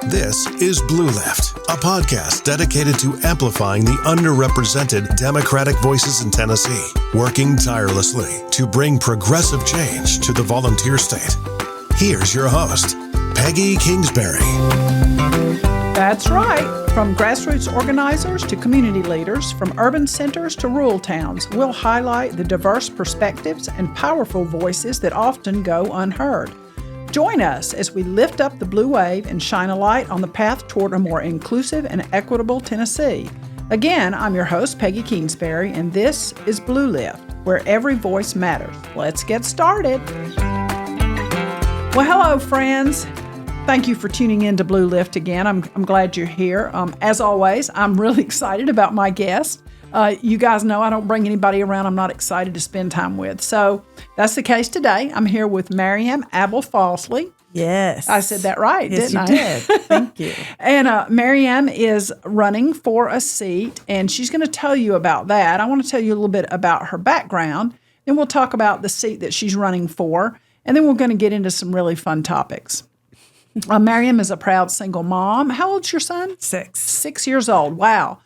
This is Blue Lift, a podcast dedicated to amplifying the underrepresented Democratic voices in Tennessee, working tirelessly to bring progressive change to the volunteer state. Here's your host, Peggy Kingsbury. That's right. From grassroots organizers to community leaders, from urban centers to rural towns, we'll highlight the diverse perspectives and powerful voices that often go unheard. Join us as we lift up the blue wave and shine a light on the path toward a more inclusive and equitable Tennessee. Again, I'm your host, Peggy Kingsbury, and this is Blue Lift, where every voice matters. Let's get started. Well, hello, friends. Thank you for tuning in to Blue Lift again. I'm glad you're here. As always, I'm really excited about my guest. You guys know I don't bring anybody around I'm not excited to spend time with. So that's the case today. I'm here with Maryam Abolfazli. Yes. I said that right, didn't I? Yes, you did. Thank you. And Maryam is running for a seat, and she's going to tell you about that. I want to tell you a little bit about her background. Then we'll talk about the seat that she's running for, and then we're going to get into some really fun topics. Maryam is a proud single mom. How old's your son? 6. 6 years old. Wow.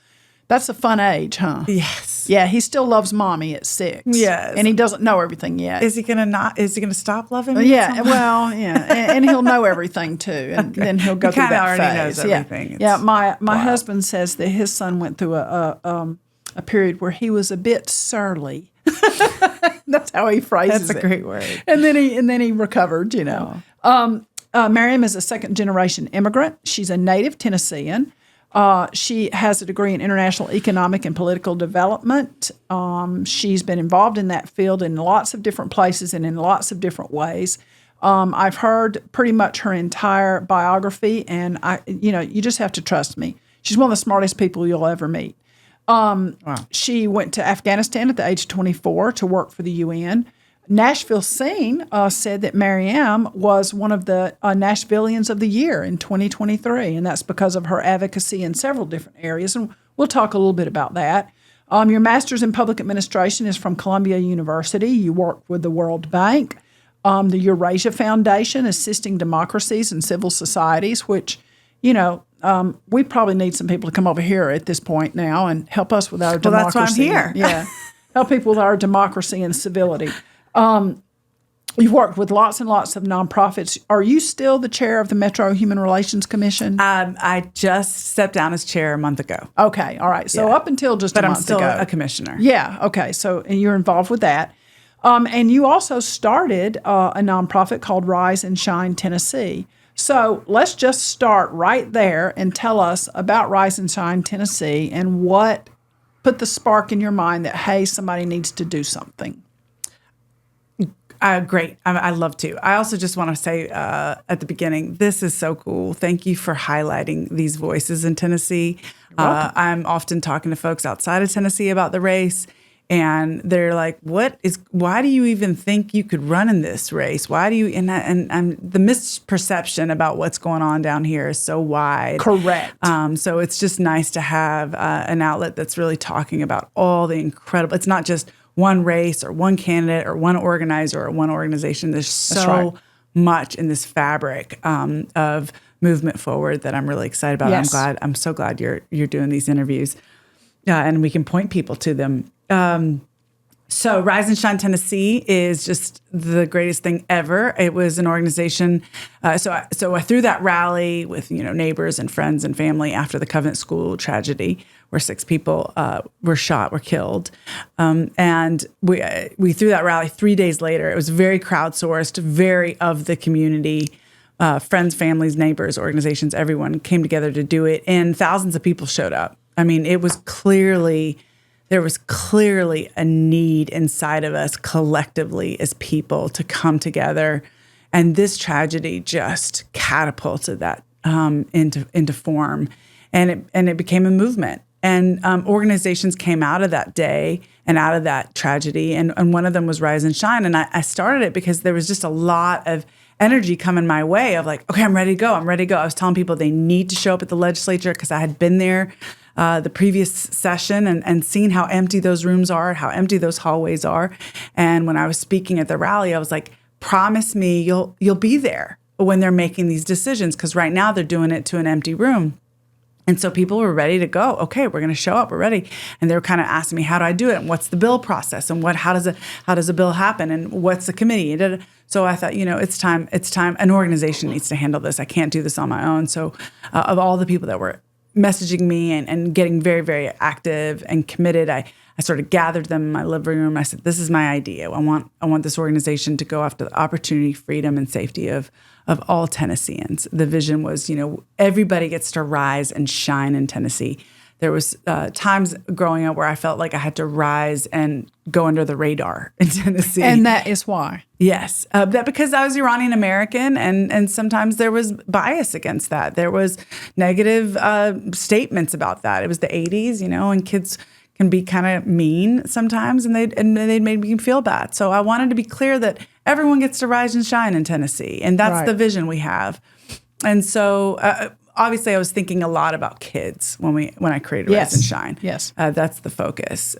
That's a fun age, huh? Yes. Yeah, he still loves mommy at 6. Yes. And he doesn't know everything yet. Is he gonna stop loving me? Yeah, well, yeah. And he'll know everything too. And then he'll go through that already phase. knows everything. Yeah, my husband says that his son went through a period where he was a bit surly. That's how he phrases it. That's a great word. And then he recovered, you know. Maryam is a second-generation immigrant. She's a native Tennessean. She has a degree in international economic and political development. She's been involved in that field in lots of different places and in lots of different ways. I've heard pretty much her entire biography, and you just have to trust me. She's one of the smartest people you'll ever meet. Wow. She went to Afghanistan at the age of 24 to work for the UN. Nashville Scene said that Maryam was one of the Nashvillians of the year in 2023, and that's because of her advocacy in several different areas, and we'll talk a little bit about that. Your master's in public administration is from Columbia University. You work with the World Bank, the Eurasia Foundation, assisting democracies and civil societies, which, we probably need some people to come over here at this point now and help us with our democracy. That's why I'm here. Yeah, help people with our democracy and civility. You've worked with lots and lots of nonprofits. Are you still the chair of the Metro Human Relations Commission? I just stepped down as chair a month ago. Okay, all right. So up until just a month ago. But I'm still a commissioner. Yeah, okay. So and you're involved with that. And you also started a nonprofit called Rise and Shine Tennessee. So let's just start right there and tell us about Rise and Shine Tennessee and what put the spark in your mind that, hey, somebody needs to do something. Great. I love to. I also just want to say at the beginning, this is so cool. Thank you for highlighting these voices in Tennessee. I'm often talking to folks outside of Tennessee about the race, and they're like, why do you even think you could run in this race? Why do you, and the misperception about what's going on down here is so wide. Correct. So it's just nice to have an outlet that's really talking about all the incredible, it's not just one race or one candidate or one organizer or one organization. There's so much in this fabric of movement forward that I'm really excited about. Yes. I'm so glad you're doing these interviews, and we can point people to them. So Rise and Shine Tennessee is just the greatest thing ever. It was an organization. So I threw that rally with neighbors and friends and family after the Covenant School tragedy, where 6 people were killed, and we threw that rally 3 days later. It was very crowdsourced, very of the community. Friends, families, neighbors, organizations, everyone came together to do it, and thousands of people showed up. I mean, there was clearly a need inside of us collectively as people to come together, and this tragedy just catapulted that into form, and it became a movement. And organizations came out of that day and out of that tragedy, and one of them was Rise and Shine. And I started it because there was just a lot of energy coming my way of like, okay, I'm ready to go. I was telling people they need to show up at the legislature because I had been there the previous session and seen how empty those rooms are, how empty those hallways are. And when I was speaking at the rally, I was like, promise me you'll be there. when they're making these decisions, because right now they're doing it to an empty room. And so people were ready to go. Okay, we're going to show up. We're ready. And they were kind of asking me, how do I do it? And what's the bill process? And how does a bill happen? And what's the committee? So I thought, it's time. An organization needs to handle this. I can't do this on my own. So of all the people that were messaging me and getting very, very active and committed, I sort of gathered them in my living room. I said, this is my idea. I want this organization to go after the opportunity, freedom, and safety of all Tennesseans. The vision was, everybody gets to rise and shine in Tennessee. There was times growing up where I felt like I had to rise and go under the radar in Tennessee. And that is why. Yes. That because I was Iranian American, and sometimes there was bias against that. There was negative statements about that. It was the 80s, and kids can be kind of mean sometimes, and they made me feel bad. So I wanted to be clear that everyone gets to rise and shine in Tennessee, and that's the vision we have. And so obviously I was thinking a lot about kids when I created Rise and Shine. Yes. That's the focus,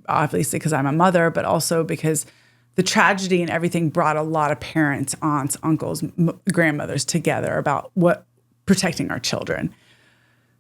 obviously because I'm a mother, but also because the tragedy and everything brought a lot of parents, aunts, uncles, grandmothers together about protecting our children.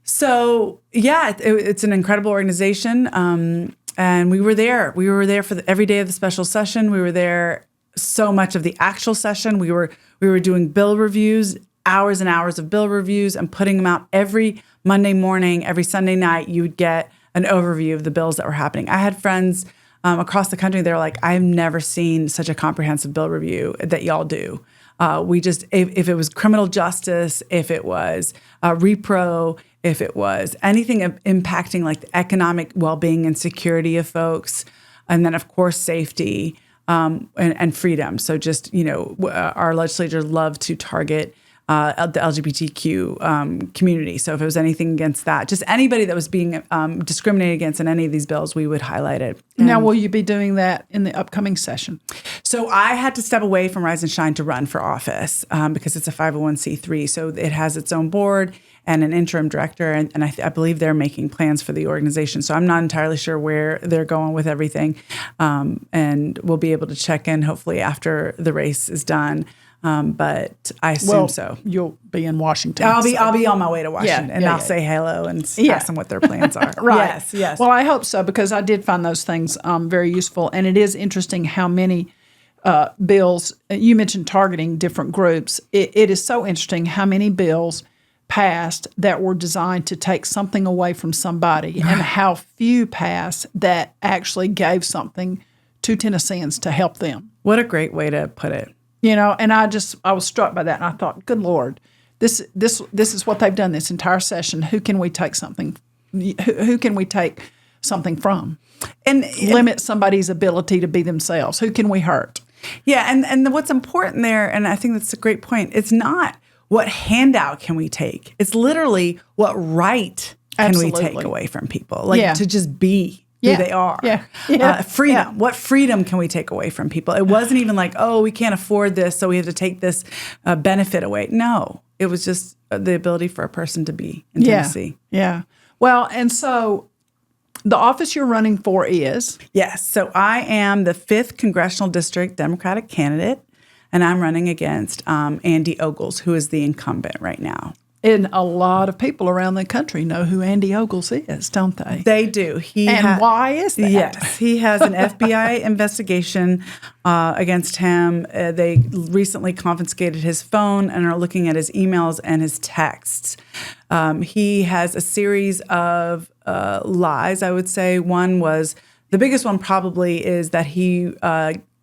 So yeah, it's an incredible organization, and we were there. We were there for every day of the special session. We were there so much of the actual session. We were doing bill reviews, hours and hours of bill reviews, and putting them out every Monday morning, every Sunday night. You would get an overview of the bills that were happening. I had friends across the country. They're like, I've never seen such a comprehensive bill review that y'all do. If it was criminal justice, if it was repro, if it was anything impacting like the economic well-being and security of folks, and then of course safety and freedom. So just, our legislators love to target the LGBTQ community. So if it was anything against that, just anybody that was being discriminated against in any of these bills, we would highlight it. Now, will you be doing that in the upcoming session? So I had to step away from Rise and Shine to run for office because it's a 501c3. So it has its own board and an interim director, and I believe they're making plans for the organization. So I'm not entirely sure where they're going with everything, and we'll be able to check in hopefully after the race is done. But I assume so. You'll be in Washington. I'll be on my way to Washington, and I'll say hello and ask them what their plans are. Right. Yes. Well, I hope so, because I did find those things very useful, and it is interesting how many bills you mentioned targeting different groups. It is so interesting how many bills passed that were designed to take something away from somebody, and how few passed that actually gave something to Tennesseans to help them. What a great way to put it. And I was struck by that, and I thought, good Lord, this is what they've done this entire session. Who can we take something? Who can we take something from? And limit somebody's ability to be themselves. Who can we hurt? Yeah, and what's important there, and I think that's a great point. It's not what handout can we take. It's literally what right can we take away from people, to just be who they are. Freedom. Yeah. What freedom can we take away from people? It wasn't even like, oh, we can't afford this, so we have to take this benefit away. No, it was just the ability for a person to be in Tennessee. Yeah. Well, and so the office you're running for is? Yes. So I am the 5th Congressional District Democratic candidate, and I'm running against Andy Ogles, who is the incumbent right now. And a lot of people around the country know who Andy Ogles is, don't they? They do. Why is that? Yes. He has an FBI investigation against him. They recently confiscated his phone and are looking at his emails and his texts. He has a series of lies, I would say. One was, the biggest one probably is that he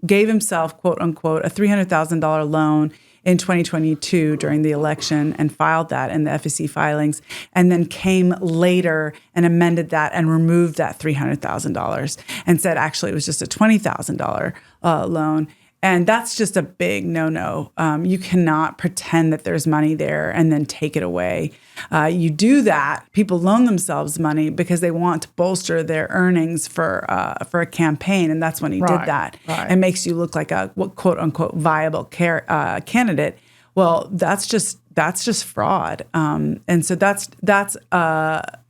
gave himself, quote unquote, a $300,000 loan in 2022 during the election and filed that in the FEC filings, and then came later and amended that and removed that $300,000 and said actually it was just a $20,000 loan. And that's just a big no-no. You cannot pretend that there's money there and then take it away. You do that, people loan themselves money because they want to bolster their earnings for a campaign, and that's when he did that. Right. It makes you look like a quote-unquote viable candidate. Well, that's just fraud. And so that's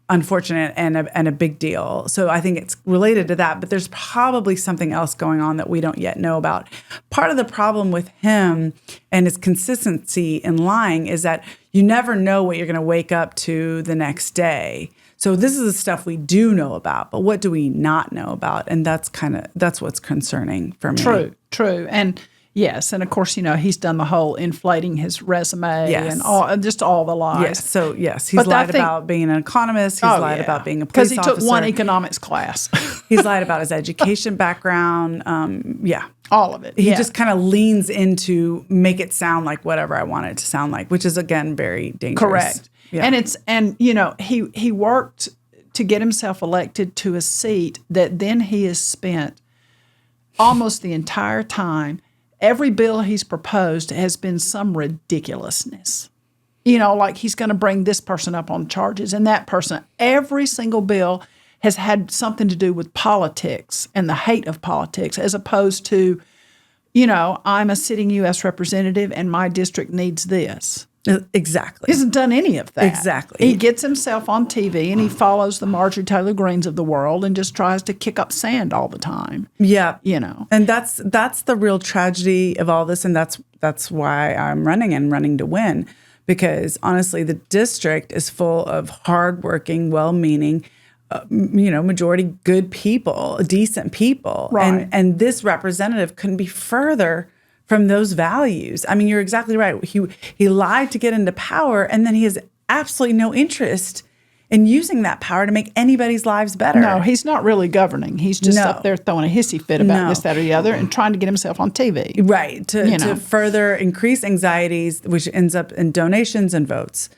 unfortunate and a big deal. So I think it's related to that, but there's probably something else going on that we don't yet know about. Part of the problem with him and his consistency in lying is that you never know what you're going to wake up to the next day. So this is the stuff we do know about, but what do we not know about? And that's what's concerning for me. True. And yes, and of course, he's done the whole inflating his resume and all the lies. Yes, so yes, he's lied about being an economist. He's lied about being a police officer. Because he took one economics class. He's lied about his education background. All of it. He just kind of leans into make it sound like whatever I want it to sound like, which is, again, very dangerous. Correct. Yeah. He worked to get himself elected to a seat that then he has spent almost the entire time. Every bill he's proposed has been some ridiculousness. Like he's going to bring this person up on charges and that person. Every single bill has had something to do with politics and the hate of politics, as opposed to, I'm a sitting U.S. representative and my district needs this. Exactly. He hasn't done any of that. Exactly. He gets himself on TV and he follows the Marjorie Taylor Greens of the world and just tries to kick up sand all the time. Yeah. And that's the real tragedy of all this. And that's why I'm running to win. Because honestly, the district is full of hardworking, well-meaning, majority good people, decent people. Right. And this representative couldn't be further from those values. I mean, you're exactly right. He lied to get into power, and then he has absolutely no interest in using that power to make anybody's lives better. No, he's not really governing. He's just up there throwing a hissy fit about this, that, or the other, and trying to get himself on TV. Right, to further increase anxieties, which ends up in donations and votes.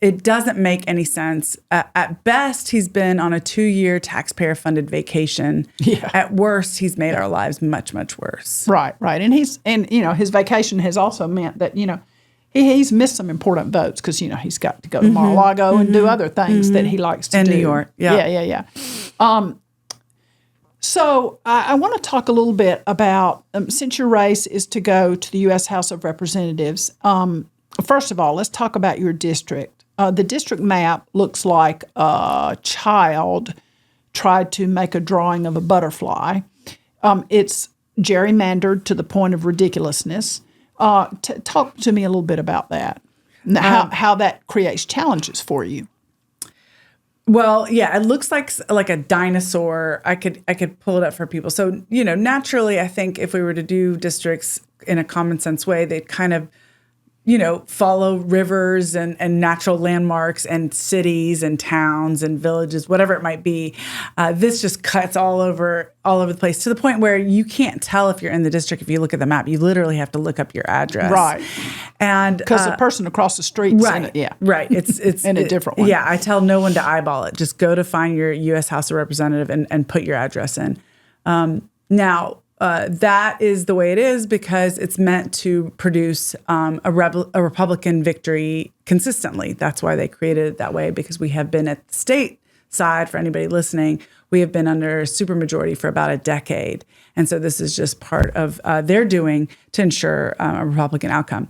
It doesn't make any sense. At best, he's been on a 2-year taxpayer-funded vacation. Yeah. At worst, he's made our lives much, much worse. Right. And his vacation has also meant that, he's missed some important votes because, he's got to go to Mar-a-Lago and do other things that he likes to do. In New York. Yeah. So I want to talk a little bit about, since your race is to go to the U.S. House of Representatives, first of all, let's talk about your district. The district map looks like a child tried to make a drawing of a butterfly. It's gerrymandered to the point of ridiculousness. Talk to me a little bit about that, and how that creates challenges for you. Well, yeah, it looks like a dinosaur. I could pull it up for people. So, naturally, I think if we were to do districts in a common sense way, they'd kind of follow rivers and natural landmarks and cities and towns and villages, whatever it might be. This just cuts all over the place to the point where you can't tell if you're in the district if you look at the map. You literally have to look up your address. Right. And because the person across the street right. Right. It's in a different one. Yeah. I tell no one to eyeball it. Just go to find your U.S. House of Representative and put your address in. Now, that is the way it is because it's meant to produce a Republican victory consistently. That's why they created it that way, because we have been at the state side, for anybody listening, we have been under supermajority for about a decade. And so this is just part of their doing to ensure a Republican outcome.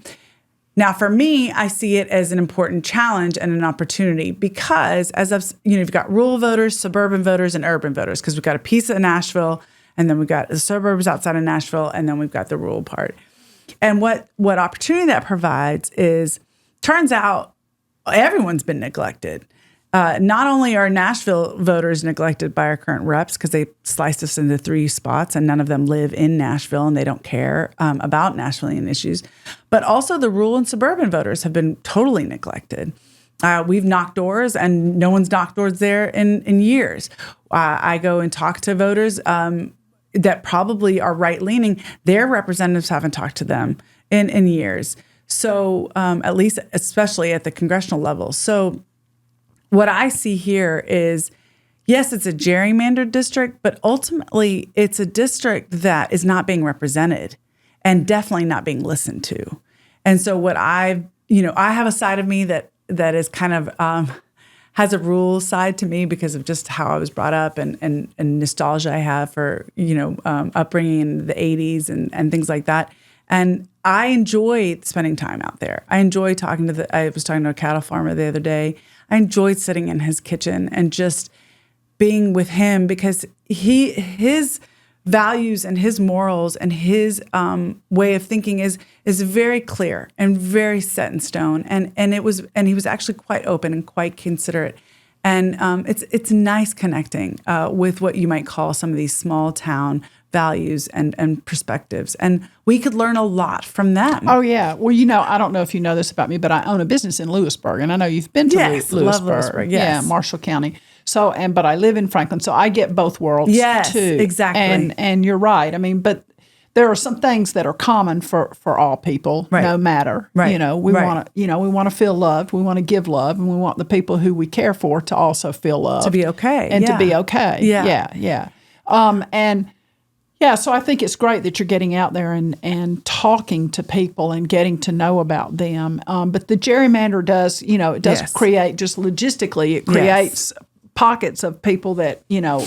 Now, for me, I see it as an important challenge and an opportunity because you've got rural voters, suburban voters, and urban voters, because we've got a piece of Nashville, and then we've got the suburbs outside of Nashville, and then we've got the rural part. And what opportunity that provides is, turns out everyone's been neglected. Not only are Nashville voters neglected by our current reps because they sliced us into 3 spots and none of them live in Nashville and they don't care about Nashvilleian issues, but also the rural and suburban voters have been totally neglected. We've knocked doors and no one's knocked doors there in years. I go and talk to voters that probably are right-leaning. Their representatives haven't talked to them in years. So at least, especially at the congressional level. So what I see here is, yes, it's a gerrymandered district, but ultimately it's a district that is not being represented and definitely not being listened to. And so what I have a side of me that is kind of has a rural side to me because of just how I was brought up and nostalgia I have for, upbringing in the 80s and things like that. And I enjoy spending time out there. I enjoy I was talking to a cattle farmer the other day. I enjoyed sitting in his kitchen and just being with him because his values and his morals and his way of thinking is very clear and very set in stone. And he was actually quite open and quite considerate. And it's nice connecting with what you might call some of these small town values and perspectives. And we could learn a lot from them. Oh, yeah. Well, I don't know if you know this about me, but I own a business in Lewisburg. And I know you've been to Lewisburg. Love Lewisburg, yes. Yeah, Marshall County. So, but I live in Franklin, so I get both worlds too. Exactly. And you're right. I mean, but there are some things that are common for all people, no matter. Right. We want to feel loved. We want to give love, and we want the people who we care for to also feel loved, to be okay, and to be okay. Yeah. So I think it's great that you're getting out there and talking to people and getting to know about them. But the gerrymander does, create just logistically, it creates pockets of people that,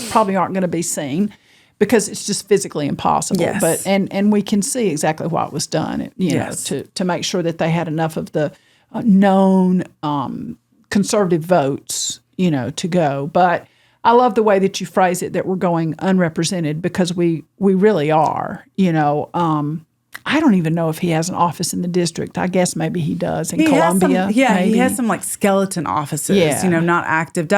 probably aren't going to be seen because it's just physically impossible. Yes. But and we can see exactly why it was done, to make sure that they had enough of the known conservative votes, to go. But I love the way that you phrase it, that we're going unrepresented, because we really are. I don't even know if he has an office in the district. I guess maybe he does in Columbia. He has some like skeleton offices, not active.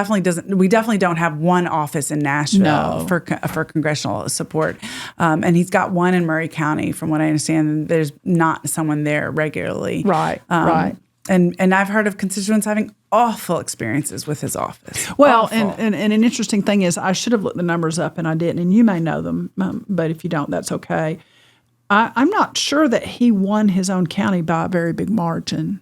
We definitely don't have one office in Nashville for congressional support. And he's got one in Murray County, from what I understand. There's not someone there regularly. Right. And I've heard of constituents having awful experiences with his office. Well, and an interesting thing is, I should have looked the numbers up and I didn't, and you may know them, but if you don't, that's okay. I'm not sure that he won his own county by a very big margin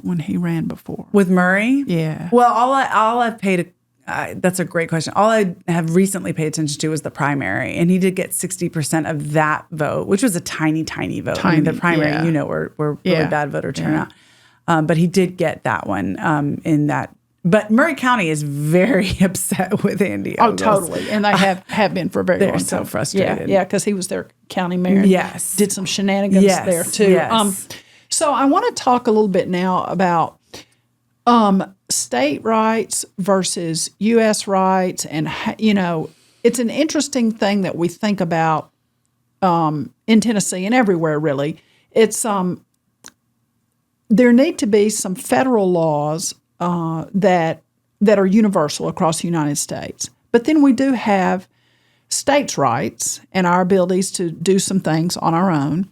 when he ran before. With Murray? Yeah. Well, all I've paid that's a great question. All I have recently paid attention to was the primary, and he did get 60% of that vote, which was a tiny, tiny vote. The primary, were really bad voter turnout. But he did get that one in that. But Murray County is very upset with Andy Ogles. Oh, totally. And they have been for a very long time. They're so frustrated. Yeah, because he was their county mayor. Yes. Did some shenanigans there, too. Yes. So I want to talk a little bit now about state rights versus U.S. rights. And, it's an interesting thing that we think about in Tennessee and everywhere, really. It's there need to be some federal laws that are universal across the United States. But then we do have states' rights and our abilities to do some things on our own.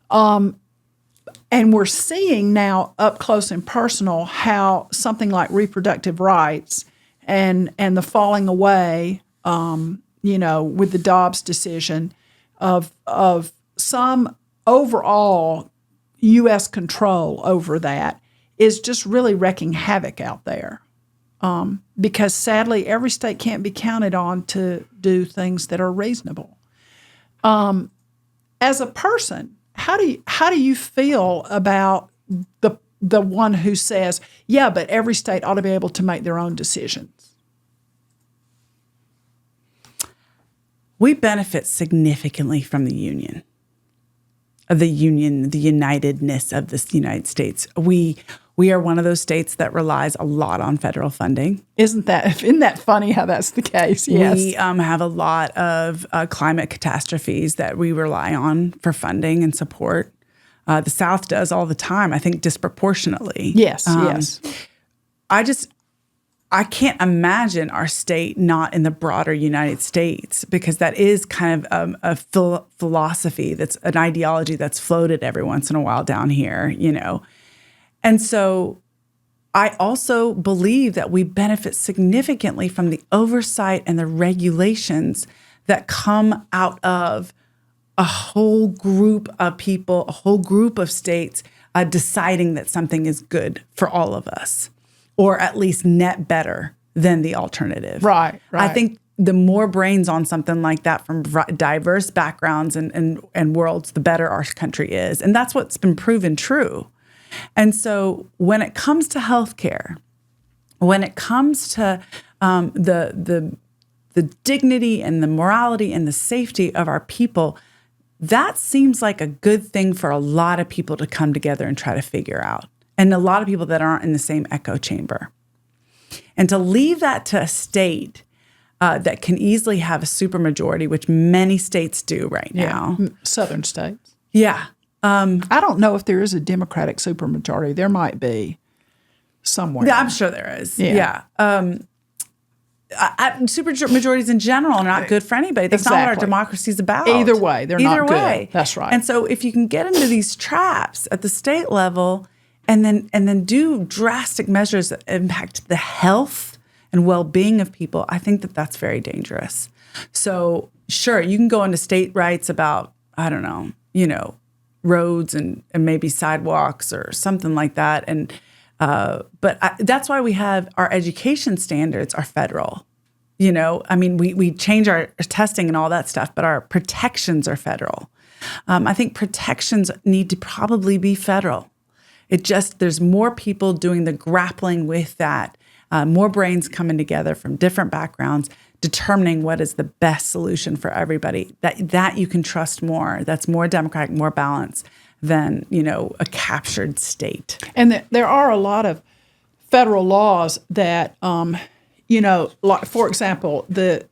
And we're seeing now up close and personal how something like reproductive rights and the falling away, with the Dobbs decision of some overall U.S. control over that is just really wreaking havoc out there. Because sadly, every state can't be counted on to do things that are reasonable. As a person, how do you feel about the one who says, yeah, but every state ought to be able to make their own decisions? We benefit significantly from the union, the unitedness of this United States. We are one of those states that relies a lot on federal funding. Isn't that funny how that's the case? Yes. We have a lot of climate catastrophes that we rely on for funding and support. The South does all the time, I think disproportionately. Yes, yes. I can't imagine our state not in the broader United States, because that is kind of a philosophy, that's an ideology that's floated every once in a while down here, And so I also believe that we benefit significantly from the oversight and the regulations that come out of a whole group of people, a whole group of states deciding that something is good for all of us, or at least net better than the alternative. Right. I think the more brains on something like that from diverse backgrounds and worlds, the better our country is. And that's what's been proven true. And so when it comes to healthcare, when it comes to the dignity and the morality and the safety of our people, that seems like a good thing for a lot of people to come together and try to figure out. And a lot of people that aren't in the same echo chamber. And to leave that to a state that can easily have a supermajority, which many states do right now. Southern states. Yeah. I don't know if there is a Democratic supermajority. There might be somewhere. Yeah, I'm sure there is. Yeah. Supermajorities in general are not good for anybody. That's not what our democracy is about. Either way, they're not good. That's right. And so if you can get into these traps at the state level and then do drastic measures that impact the health and well-being of people, I think that that's very dangerous. So sure, you can go into state rights about, I don't know, roads and maybe sidewalks or something like that. And but that's why we have our education standards are federal. We change our testing and all that stuff, but our protections are federal. I think protections need to probably be federal. There's more people doing the grappling with that, more brains coming together from different backgrounds, determining what is the best solution for everybody, that you can trust more, that's more democratic, more balanced than, a captured state. And there are a lot of federal laws that, like, for example, the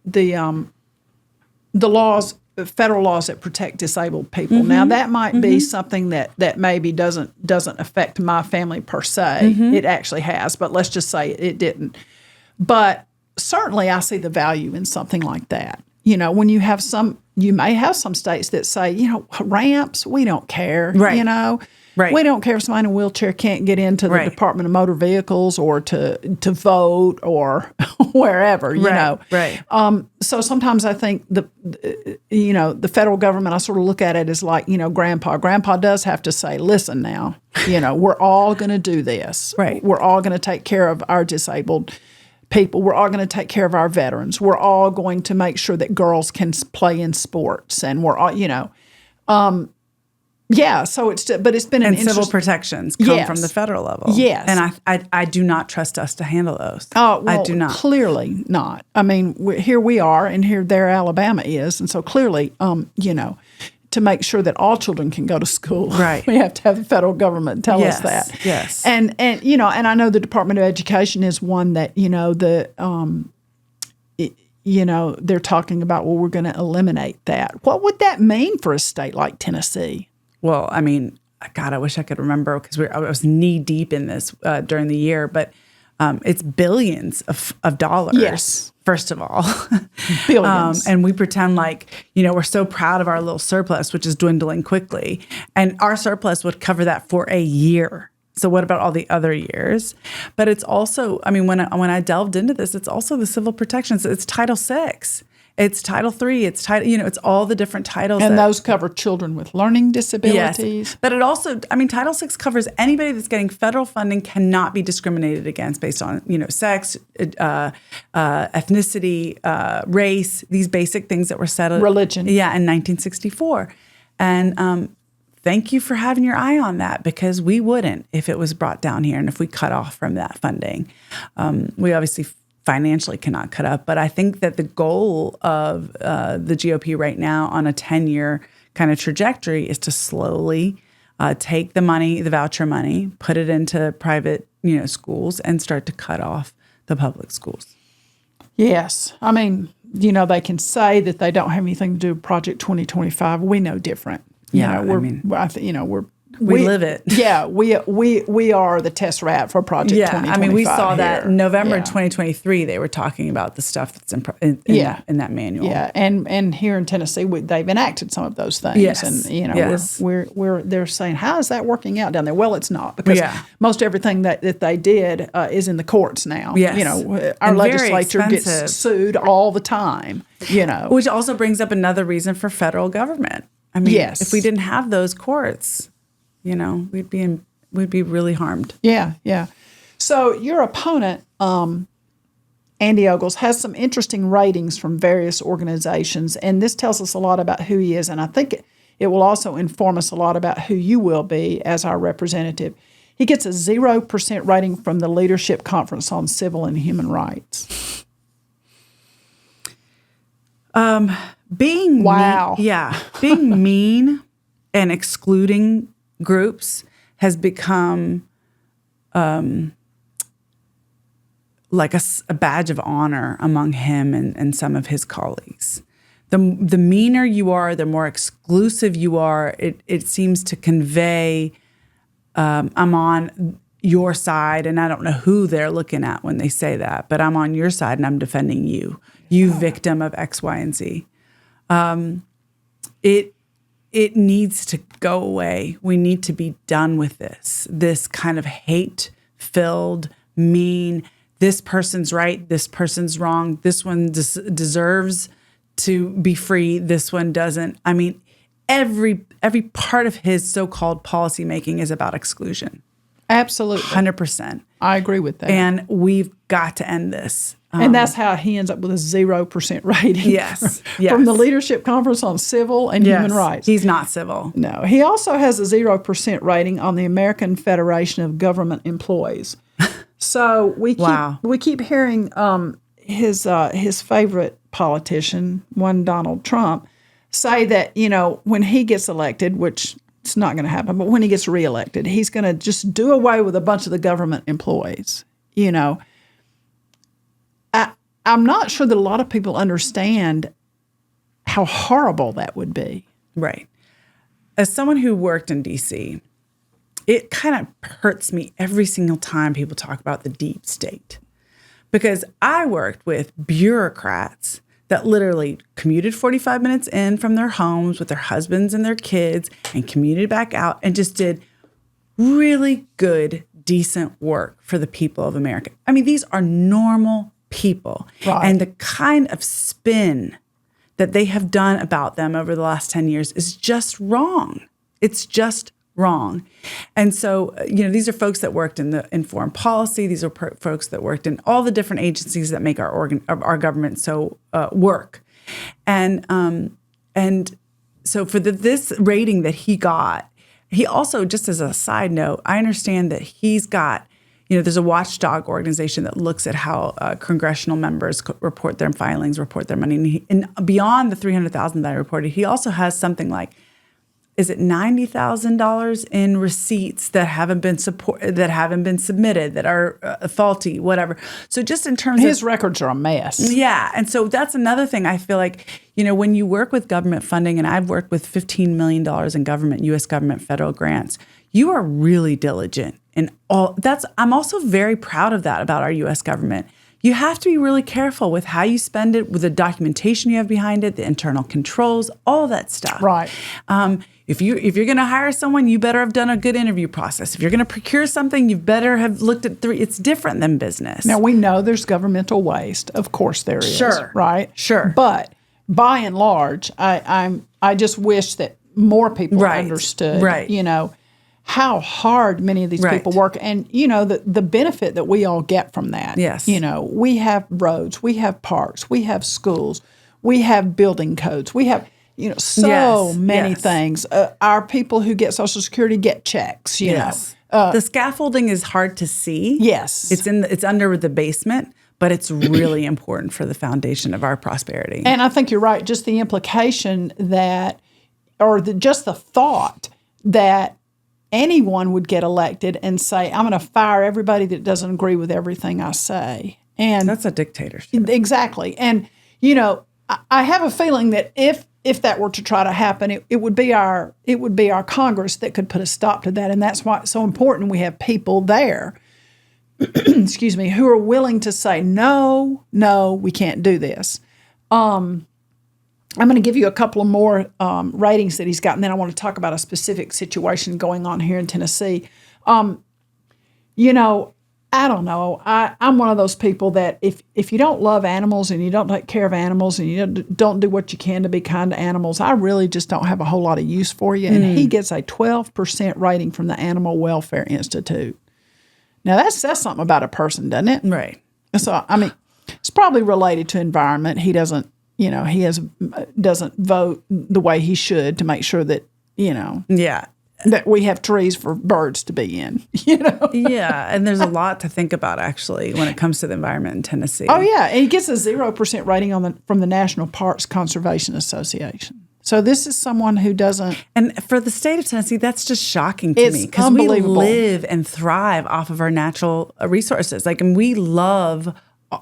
laws, federal laws that protect disabled people. Mm-hmm. Now, that might be something that maybe doesn't affect my family per se. Mm-hmm. It actually has, but let's just say it didn't. But certainly I see the value in something like that. When you may have some states that say, ramps, we don't care, right. Right. We don't care if somebody in a wheelchair can't get into the Department of Motor Vehicles or to vote or wherever, Right. So sometimes I think the federal government, I sort of look at it as like, Grandpa. Grandpa does have to say, listen now, we're all going to do this. Right. We're all going to take care of our disabled people. We're all going to take care of our veterans. We're all going to make sure that girls can play in sports, and we're all, so it's been an civil protections come from the federal level. Yes. And I do not trust us to handle those. Oh, well, I do not. Clearly not. I mean, here we are, and here Alabama is, and so clearly, to make sure that all children can go to school, right, we have to have the federal government tell us that. Yes. And I know the Department of Education is one that they're talking about. Well, we're going to eliminate that. What would that mean for a state like Tennessee? Well, I mean, God, I wish I could remember because I was knee deep in this during the year, but it's billions of dollars. Yes. First of all, billions. And we pretend like, we're so proud of our little surplus, which is dwindling quickly. And our surplus would cover that for a year. So what about all the other years? But it's also, when I delved into this, it's also the civil protections. It's Title VI. It's Title III. It's it's all the different titles. And those cover children with learning disabilities. Yes. But it also, Title VI covers anybody that's getting federal funding cannot be discriminated against based on, sex, ethnicity, race, these basic things that were settled. Religion. Yeah, in 1964. And thank you for having your eye on that, because we wouldn't if it was brought down here and if we cut off from that funding. We obviously financially cannot cut up. But I think that the goal of the GOP right now on a 10-year kind of trajectory is to slowly take the money, the voucher money, put it into private, schools and start to cut off the public schools. Yes. They can say that they don't have anything to do with Project 2025. We know different. We live it. Yeah, we are the test rat for Project 2025. We saw here. that in November 2023. They were talking about the stuff that's in that manual. Yeah, and here in Tennessee, they've enacted some of those things. Yes. And yes. they're saying, how is that working out down there? Well, it's not, because most everything that they did is in the courts now. Yes. Our legislature gets sued all the time. Which also brings up another reason for federal government. Yes. If we didn't have those courts, we'd be really harmed. Yeah. So your opponent, Andy Ogles, has some interesting ratings from various organizations, and this tells us a lot about who he is, and I think it will also inform us a lot about who you will be as our representative. He gets a 0% rating from the Leadership Conference on Civil and Human Rights. being Wow. being mean and excluding groups has become like a badge of honor among him and some of his colleagues. The meaner you are, the more exclusive you are, it seems to convey, I'm on your side, and I don't know who they're looking at when they say that, but I'm on your side and I'm defending you, you victim of X, Y, and Z. It needs to go away. We need to be done with this kind of hate-filled, mean, this person's right, this person's wrong, this one deserves to be free, this one doesn't. I mean, every part of his so-called policymaking is about exclusion. Absolutely. 100%. I agree with that. And we've got to end this. And that's how he ends up with a 0% rating. Yes. From the Leadership Conference on Civil and Human Rights. He's not civil. No. He also has a 0% rating on the American Federation of Government Employees. So we keep hearing his favorite politician, one Donald Trump, say that, when he gets elected, which it's not going to happen, but when he gets reelected, he's going to just do away with a bunch of the government employees. I'm not sure that a lot of people understand how horrible that would be. Right. As someone who worked in D.C., it kind of hurts me every single time people talk about the deep state, because I worked with bureaucrats that literally commuted 45 minutes in from their homes with their husbands and their kids and commuted back out and just did really good, decent work for the people of America. I mean, these are normal people. Right. And the kind of spin that they have done about them over the last 10 years is just wrong. It's just wrong. And so, these are folks that worked in foreign policy. These are folks that worked in all the different agencies that make our government so work. And so for this rating that he got, he also, just as a side note, I understand that he's got, there's a watchdog organization that looks at how congressional members report their filings, report their money. And beyond the $300,000 that I reported, he also has something like, is it $90,000 in receipts that haven't been submitted, that are faulty, whatever. So just in terms his records are a mess. Yeah. And so that's another thing I feel like, when you work with government funding, and I've worked with $15 million in government, U.S. government federal grants, you are really diligent in all. I'm also very proud of that about our U.S. government. You have to be really careful with how you spend it, with the documentation you have behind it, the internal controls, all that stuff. Right. If you're going to hire someone, you better have done a good interview process. If you're going to procure something, you better have looked at it's different than business. Now, we know there's governmental waste. Of course there is. Sure. Right? Sure. But by and large, I just wish that more people understood, how hard many of these people work, and the benefit that we all get from that. Yes. We have roads, we have parks, we have schools, we have building codes, we have many things. Our people who get Social Security get checks. You know, the scaffolding is hard to see. Yes, it's under the basement, but it's really important for the foundation of our prosperity. And I think you're right. Just the implication that, or just the thought that anyone would get elected and say, I'm going to fire everybody that doesn't agree with everything I say. And that's a dictatorship. Exactly. And, I have a feeling that if that were to try to happen, it would be our Congress that could put a stop to that. And that's why it's so important we have people there, excuse me, who are willing to say, no, we can't do this. I'm going to give you a couple of more ratings that he's got, and then I want to talk about a specific situation going on here in Tennessee. I don't know. I'm one of those people that if you don't love animals and you don't take care of animals and you don't do what you can to be kind to animals, I really just don't have a whole lot of use for you. And he gets a 12% rating from the Animal Welfare Institute. Now, that says something about a person, doesn't it? Right. So, it's probably related to environment. He doesn't doesn't vote the way he should to make sure that, Yeah. that we have trees for birds to be in, you know? Yeah, and there's a lot to think about, actually, when it comes to the environment in Tennessee. Oh, yeah, and he gets a 0% rating from the National Parks Conservation Association. So this is someone who doesn't... And for the state of Tennessee, that's just shocking to me. Because we live and thrive off of our natural resources. Like, and we love...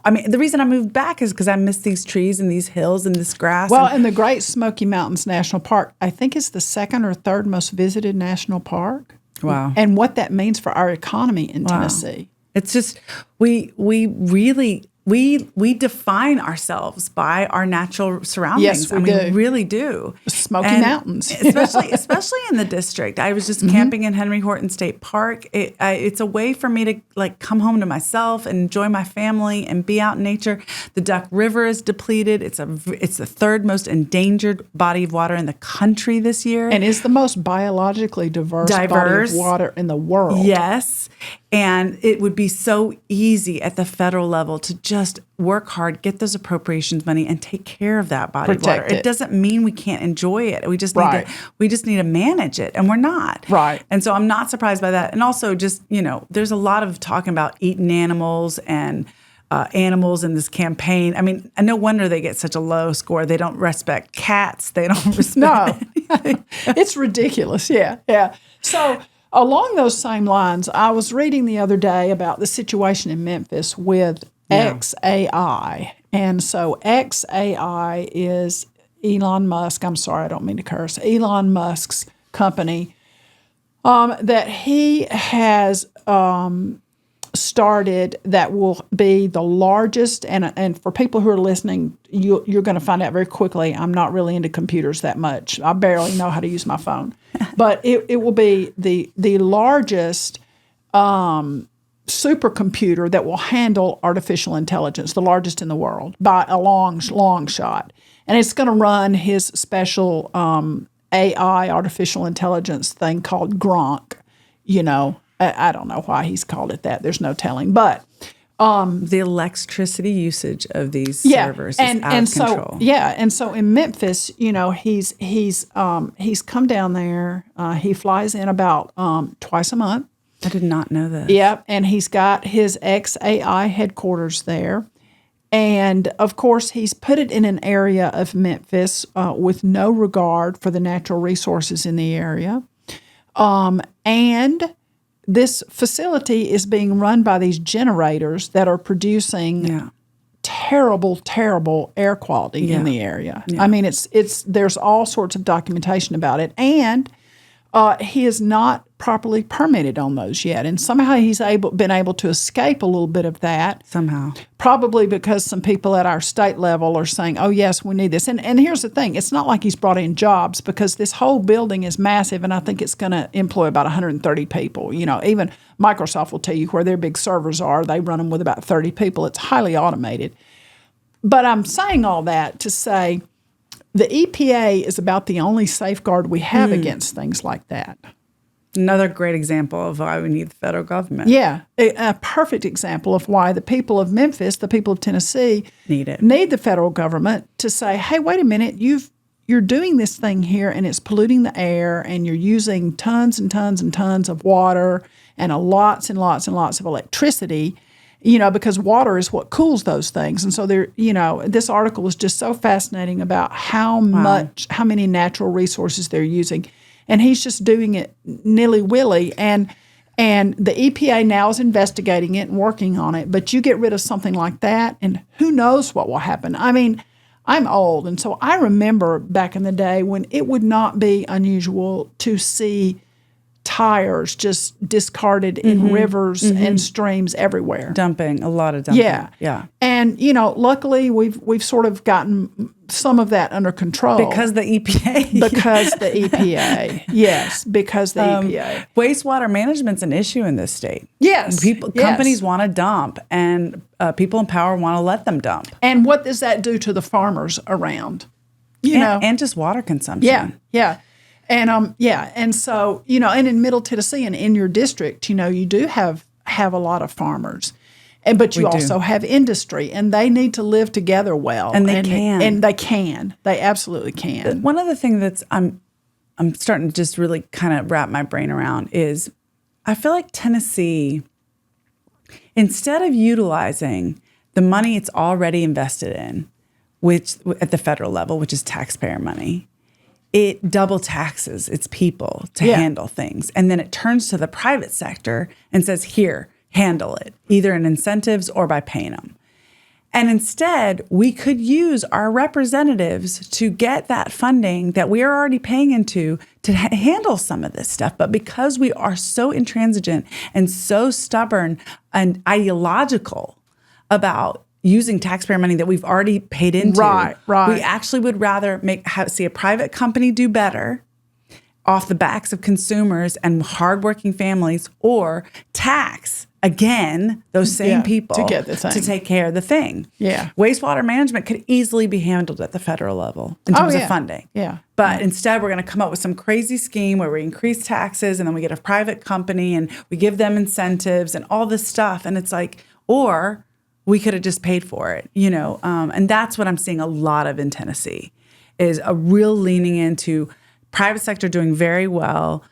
I mean, the reason I moved back is because I miss these trees and these hills and this grass. Well, and the Great Smoky Mountains National Park, I think is the second or third most visited national park. Wow. And what that means for our economy in Tennessee. It's just, we really... We define ourselves by our natural surroundings. Yes, we do. We really do. Smoky Mountains. especially in the district. I was just camping in Henry Horton State Park. It's a way for me to like come home to myself and enjoy my family and be out in nature. The Duck River is depleted. It's the third most endangered body of water in the country this year. And it's the most biologically diverse body of water in the world. Yes. And it would be so easy at the federal level to just work hard, get those appropriations money, and take care of that body of water. It doesn't mean we can't enjoy it. We just need to manage it, and we're not. Right. And so I'm not surprised by that. And also, just there's a lot of talking about eating animals and animals in this campaign. I mean, no wonder they get such a low score. They don't respect cats. They don't respect anything. It's ridiculous. Yeah. So. Along those same lines, I was reading the other day about the situation in Memphis with XAI. And so XAI is Elon Musk. I'm sorry, I don't mean to curse. Elon Musk's company that he has started that will be the largest. And for people who are listening, you're going to find out very quickly, I'm not really into computers that much. I barely know how to use my phone. But it will be the largest supercomputer that will handle artificial intelligence, the largest in the world by a long shot. And it's going to run his special AI, artificial intelligence thing called Gronk. I don't know why he's called it that. There's no telling. But the electricity usage of these servers is out of control. And so in Memphis, he's come down there. He flies in about twice a month. I did not know this. Yep, and he's got his XAI headquarters there. And, of course, he's put it in an area of Memphis with no regard for the natural resources in the area. And this facility is being run by these generators that are producing terrible, terrible air quality in the area. Yeah. I mean, there's all sorts of documentation about it. And he is not properly permitted on those yet. And somehow he's been able to escape a little bit of that. Somehow. Probably because some people at our state level are saying, oh, yes, we need this. And here's the thing. It's not like he's brought in jobs because this whole building is massive, and I think it's going to employ about 130 people. Even Microsoft will tell you where their big servers are. They run them with about 30 people. It's highly automated. But I'm saying all that to say the EPA is about the only safeguard we have against things like that. Another great example of why we need the federal government. Yeah, a perfect example of why the people of Memphis, the people of Tennessee, need the federal government to say, hey, wait a minute, you're doing this thing here and it's polluting the air and you're using tons and tons and tons of water and lots and lots and lots of electricity, because water is what cools those things. And so this article was just so fascinating about how many natural resources they're using. And he's just doing it nilly-willy. And the EPA now is investigating it and working on it. But you get rid of something like that, and who knows what will happen. I mean, I'm old, and so I remember back in the day when it would not be unusual to see tires just discarded in rivers and streams everywhere. A lot of dumping. Yeah. And, luckily we've sort of gotten some of that under control. Because the EPA. Yes, because the EPA. Wastewater management's an issue in this state. Yes. Companies want to dump, and people in power want to let them dump. And what does that do to the farmers around? And just water consumption. Yeah. And and so and in Middle Tennessee and in your district, you do have a lot of farmers, but you also have industry, and they need to live together well. And they can. They absolutely can. One of the things that's I'm starting to just really kind of wrap my brain around is I feel like Tennessee, instead of utilizing the money it's already invested in, which at the federal level, which is taxpayer money, it double taxes its people to handle things. And then it turns to the private sector and says, here, handle it, either in incentives or by paying them. And instead, we could use our representatives to get that funding that we are already paying into to handle some of this stuff. But because we are so intransigent and so stubborn and ideological about using taxpayer money that we've already paid into, we actually would rather see a private company do better off the backs of consumers and hardworking families, or tax again those same people to get the thing, to take care of the thing. Yeah, wastewater management could easily be handled at the federal level in terms of funding. But instead, we're going to come up with some crazy scheme where we increase taxes and then we get a private company and we give them incentives and all this stuff. And it's like, or we could have just paid for it, and that's what I'm seeing a lot of in Tennessee, is a real leaning into private sector doing very well,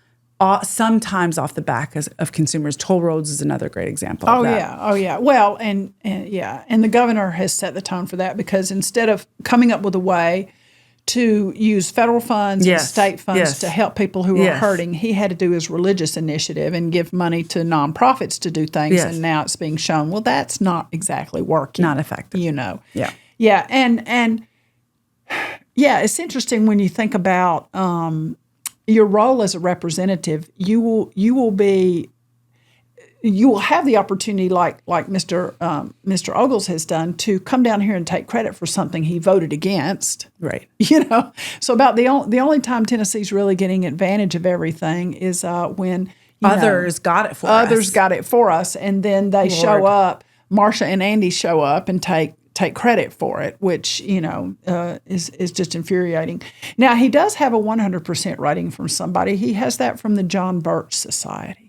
sometimes off the back of consumers. Toll roads is another great example of that. Oh, yeah. Well, and the governor has set the tone for that, because instead of coming up with a way to use federal funds and state funds to help people who are hurting, he had to do his religious initiative and give money to nonprofits to do things. And now it's being shown, well, that's not exactly working. Not effective. Yeah. And it's interesting when you think about your role as a representative. You will have the opportunity, like Mr. Ogles has done, to come down here and take credit for something he voted against. Right. So about the only time Tennessee's really getting advantage of everything is when others got it for us. Others got it for us, and then they show up. Marsha and Andy show up and take credit for it, which is just infuriating. Now, he does have a 100% rating from somebody. He has that from the John Birch Society.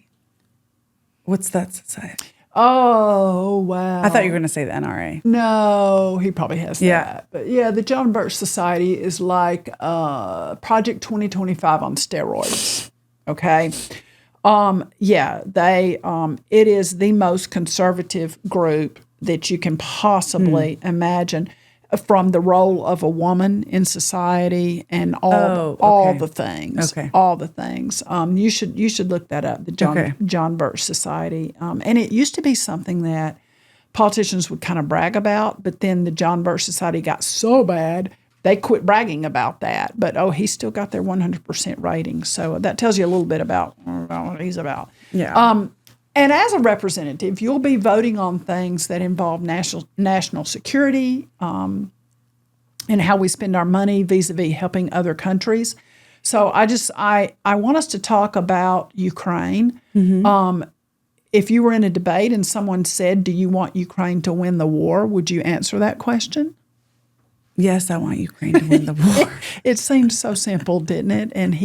What's that society? Oh, wow. I thought you were going to say the NRA. No, he probably has that. But the John Birch Society is like Project 2025 on steroids. Okay. It is the most conservative group that you can possibly imagine, from the role of a woman in society and all the things. All the things. You should look that up, the John Birch Society. And it used to be something that politicians would kind of brag about, but then the John Birch Society got so bad they quit bragging about that. But he's still got their 100% rating. So that tells you a little bit about what he's about. Yeah. And as a representative, you'll be voting on things that involve national security, and how we spend our money vis-a-vis helping other countries. So I want us to talk about Ukraine. Mm-hmm. If you were in a debate and someone said, do you want Ukraine to win the war, would you answer that question? Yes, I want Ukraine to win the war. It seemed so simple, didn't it? And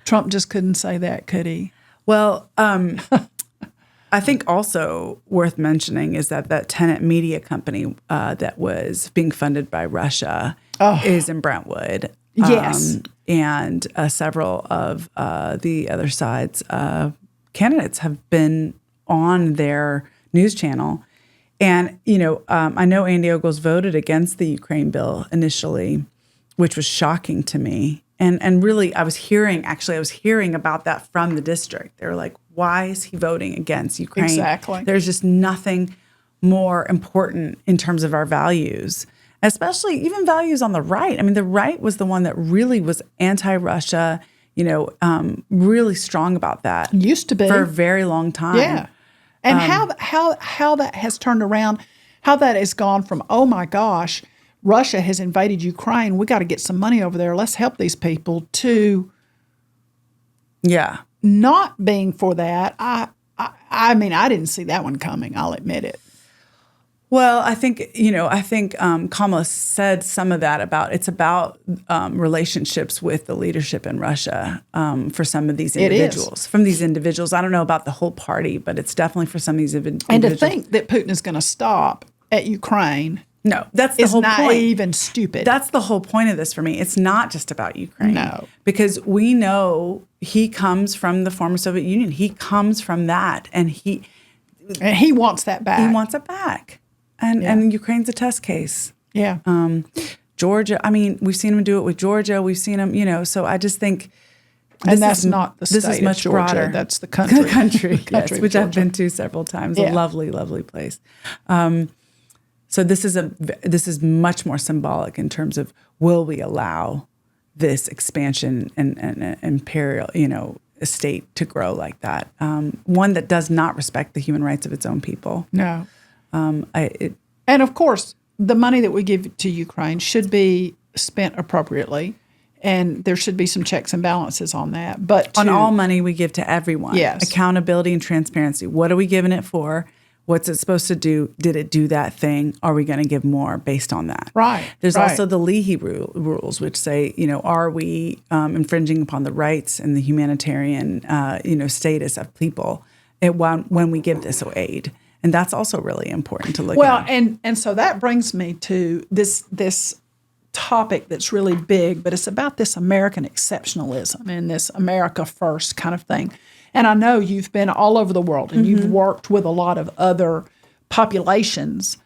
Trump just couldn't say that, could he? Well, I think also worth mentioning is that Tenet media company that was being funded by Russia is in Brentwood. Yes. And several of the other side's candidates have been on their news channel. And, I know Andy Ogles voted against the Ukraine bill initially, which was shocking to me. And really, I was hearing about that from the district. They were like, why is he voting against Ukraine? Exactly. There's just nothing more important in terms of our values, especially even values on the right. I mean, the right was the one that really was anti-Russia, really strong about that. Used to be. For a very long time. Yeah. And how that has turned around, how that has gone from, oh my gosh, Russia has invaded Ukraine, we got to get some money over there, let's help these people, to not being for that. I mean, I didn't see that one coming, I'll admit it. Well, I think Kamala said some of that about relationships with the leadership in Russia for some of these individuals. From these individuals, I don't know about the whole party, but it's definitely for some of these individuals. And to think that Putin is going to stop at Ukraine No, that's the is whole point. naive and stupid. That's the whole point of this for me. It's not just about Ukraine. No. Because we know he comes from the former Soviet Union. He comes from that. And he wants that back. He wants it back. And Ukraine's a test case. Yeah. Georgia, I mean, we've seen him do it with Georgia. We've seen him, so I just think that's not the state this is much of Georgia. broader. That's the country. The country, The country yes, which of I've been to several times. Yeah. A lovely, lovely place. So this is much more symbolic in terms of, will we allow this expansion and imperial, state to grow like that? One that does not respect the human rights of its own people. No. And of course, the money that we give to Ukraine should be spent appropriately, and there should be some checks and balances on that. But on all money we give to everyone, yes. Accountability and transparency. What are we giving it for? What's it supposed to do? Did it do that thing? Are we going to give more based on that? Right. There's right. also the Leahy rules, which say, are we infringing upon the rights and the humanitarian, status of people when we give this aid? And that's also really important to look at. Well, and so that brings me to this topic that's really big, but it's about this American exceptionalism and this America first kind of thing. And I know you've been all over the world and you've worked with a lot of other populations.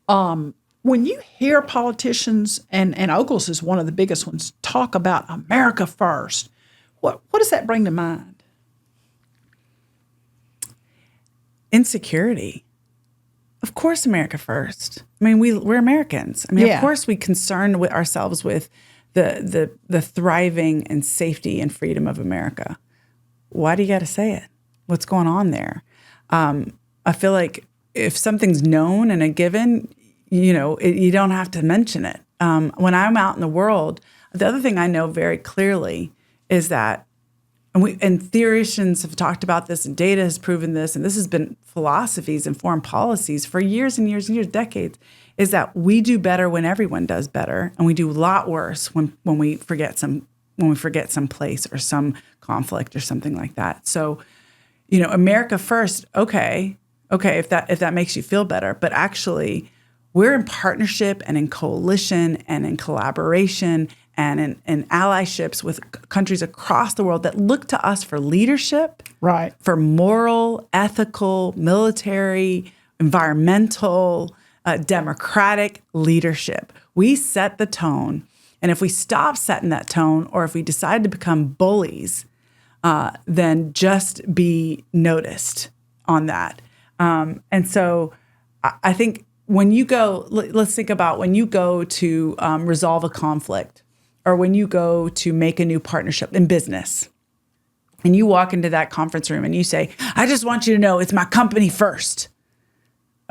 When you hear politicians, and Ogles is one of the biggest ones, talk about America first, what does that bring to mind? Insecurity. Of course, America first. I mean, we're Americans. I mean, of course, we concern ourselves with the thriving and safety and freedom of America. Why do you got to say it? What's going on there? I feel like if something's known and a given, you don't have to mention it. When I'm out in the world, the other thing I know very clearly is that, and theorists have talked about this, and data has proven this, and this has been philosophies and foreign policies for years and years and years, decades, is that we do better when everyone does better, and we do a lot worse when we forget some place or some conflict or something like that. So, America first, okay, if that makes you feel better, but actually we're in partnership and in coalition and in collaboration and in allyships with countries across the world that look to us for leadership, right? For moral, ethical, military, environmental, democratic leadership. We set the tone. And if we stop setting that tone, or if we decide to become bullies, then just be noticed on that. And so I think when you go, let's think about when you go to resolve a conflict, or when you go to make a new partnership in business, and you walk into that conference room and you say, I just want you to know it's my company first.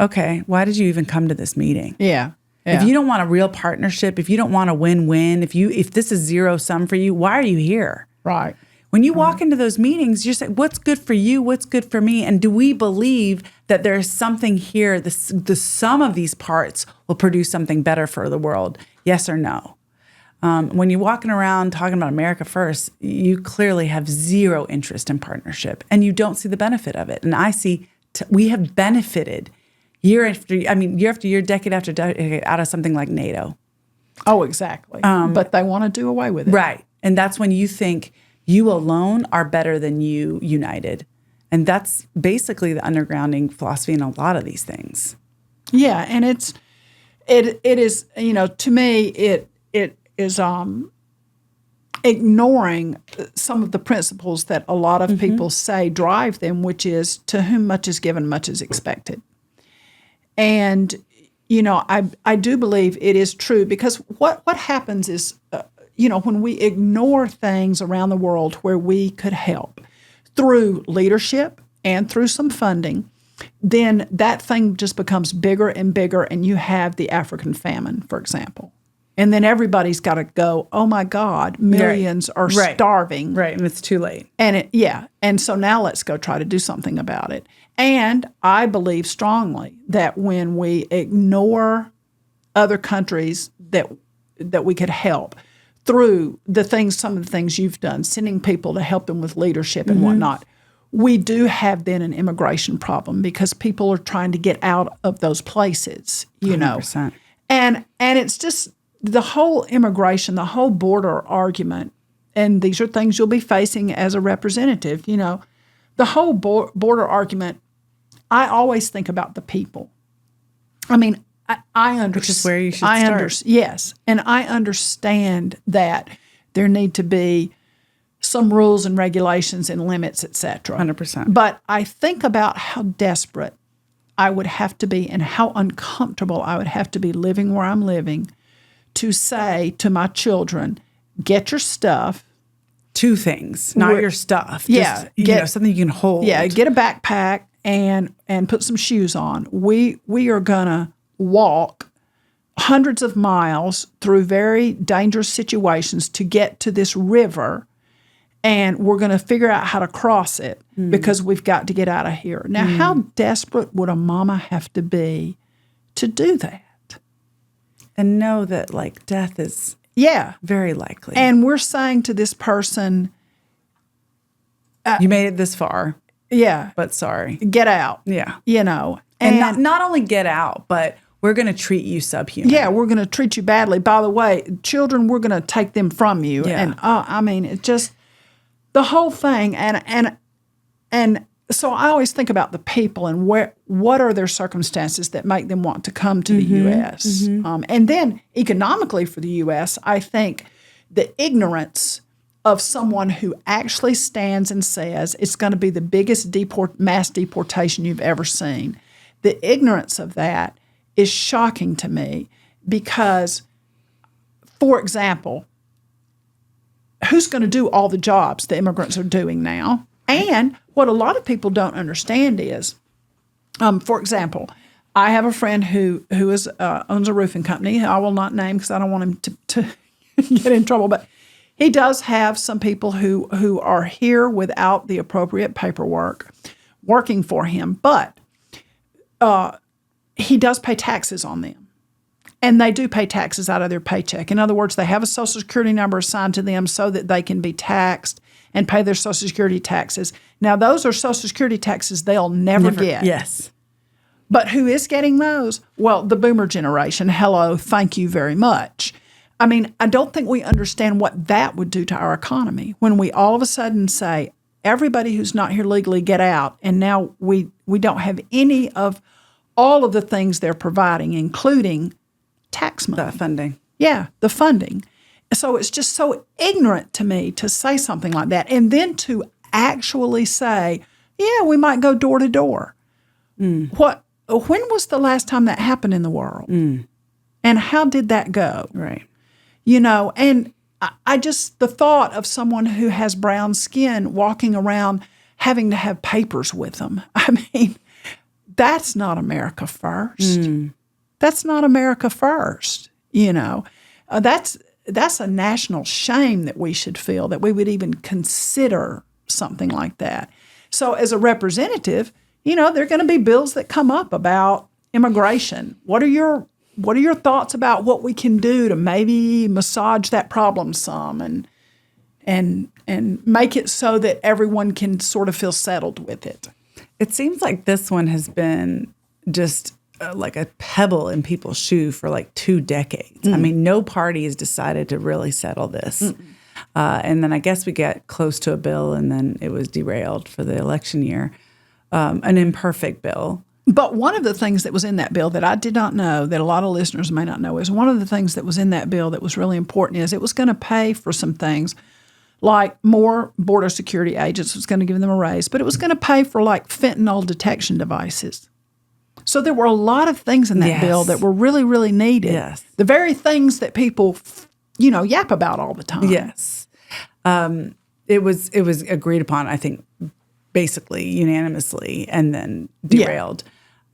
Okay, why did you even come to this meeting? Yeah. If you don't want a real partnership, if you don't want a win-win, if this is zero sum for you, why are you here? Right. When you walk into those meetings, you're saying, what's good for you? What's good for me? And do we believe that there's something here, the sum of these parts will produce something better for the world? Yes or no? When you're walking around talking about America first, you clearly have zero interest in partnership, and you don't see the benefit of it. And I see we have benefited year after year, decade after decade out of something like NATO. Oh, exactly. But they want to do away with it. Right. And that's when you think you alone are better than you united. And that's basically the undergrounding philosophy in a lot of these things. Yeah. And it is, to me, it is ignoring some of the principles that a lot of people say drive them, which is to whom much is given, much is expected. And, I do believe it is true, because what happens is, when we ignore things around the world where we could help through leadership and through some funding, then that thing just becomes bigger and bigger, and you have the African famine, for example. And then everybody's got to go, oh my God, millions are starving. Right, and it's too late. And so now let's go try to do something about it. And I believe strongly that when we ignore other countries that we could help through some of the things you've done, sending people to help them with leadership and whatnot, we do have then an immigration problem, because people are trying to get out of those places, 100%. And it's just the whole immigration, the whole border argument, and these are things you'll be facing as a representative, the whole border argument, I always think about the people. I mean, I understand. Which is where you should start. Yes. And I understand that there need to be some rules and regulations and limits, et cetera. 100%. But I think about how desperate I would have to be and how uncomfortable I would have to be living where I'm living to say to my children, get your stuff. 2 things, not your stuff. Yeah. Just, something you can hold. Yeah, get a backpack and put some shoes on. We are going to walk hundreds of miles through very dangerous situations to get to this river, and we're going to figure out how to cross it because we've got to get out of here. Now, how desperate would a mama have to be to do that? And know that, like, death is very likely. And we're saying to this person, you made it this far. Yeah. But sorry. Get out. Yeah. And not only get out, but we're going to treat you subhuman. Yeah, we're going to treat you badly. By the way, children, we're going to take them from you. Yeah. And it just the whole thing. And so I always think about the people and what are their circumstances that make them want to come to the U.S. And then economically for the U.S., I think the ignorance of someone who actually stands and says it's going to be the biggest mass deportation you've ever seen. The ignorance of that is shocking to me because, for example, who's going to do all the jobs the immigrants are doing now? And what a lot of people don't understand is, for example, I have a friend who owns a roofing company. I will not name because I don't want him to get in trouble, but he does have some people who are here without the appropriate paperwork working for him, but he does pay taxes on them. And they do pay taxes out of their paycheck. In other words, they have a Social Security number assigned to them so that they can be taxed and pay their Social Security taxes. Now, those are Social Security taxes they'll never get. Yes. But who is getting those? Well, the boomer generation. Hello, thank you very much. I mean, I don't think we understand what that would do to our economy when we all of a sudden say, everybody who's not here legally, get out. And now we don't have any of all of the things they're providing, including tax money. The funding. Yeah, the funding. So it's just so ignorant to me to say something like that. And then to actually say, yeah, we might go door to door. When was the last time that happened in the world? And how did that go? Right. And I just, the thought of someone who has brown skin walking around having to have papers with them. I mean, that's not America first. That's not America first. That's a national shame that we should feel, that we would even consider something like that. So as a representative, there are going to be bills that come up about immigration. What are your thoughts about what we can do to maybe massage that problem some and make it so that everyone can sort of feel settled with it? It seems like this one has been just like a pebble in people's shoe for like 2 decades. I mean, no party has decided to really settle this. And then I guess we get close to a bill and then it was derailed for the election year. An imperfect bill. But one of the things that was in that bill that I did not know, that a lot of listeners may not know, is one of the things that was in that bill that was really important is it was going to pay for some things like more border security agents. It was going to give them a raise, but it was going to pay for like fentanyl detection devices. So there were a lot of things in that bill that were really, really needed. Yes. The very things that people, yap about all the time. Yes. It was agreed upon, I think, basically unanimously, and then derailed.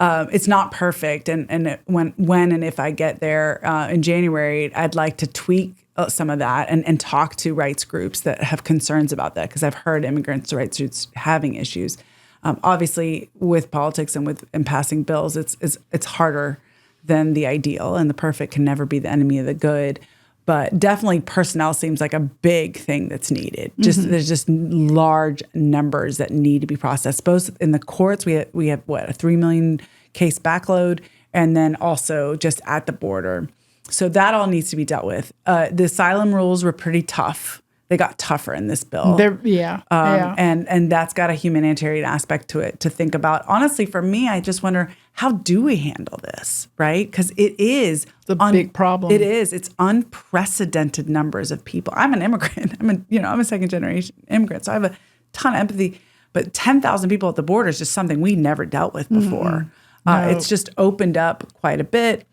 It's not perfect, and when and if I get there in January, I'd like to tweak some of that and talk to rights groups that have concerns about that, because I've heard immigrants' rights groups having issues. Obviously, with politics and passing bills, it's harder than the ideal, and the perfect can never be the enemy of the good. But definitely personnel seems like a big thing that's needed. There's just large numbers that need to be processed. Both in the courts, we have what, a 3 million case backload, and then also just at the border. So that all needs to be dealt with. The asylum rules were pretty tough. They got tougher in this bill. And that's got a humanitarian aspect to it to think about. Honestly, for me, I just wonder, how do we handle this, right? Because it is a big problem. It is. It's unprecedented numbers of people. I'm an immigrant. I'm a second generation immigrant, so I have a ton of empathy. But 10,000 people at the border is just something we never dealt with before. No. It's just opened up quite a bit.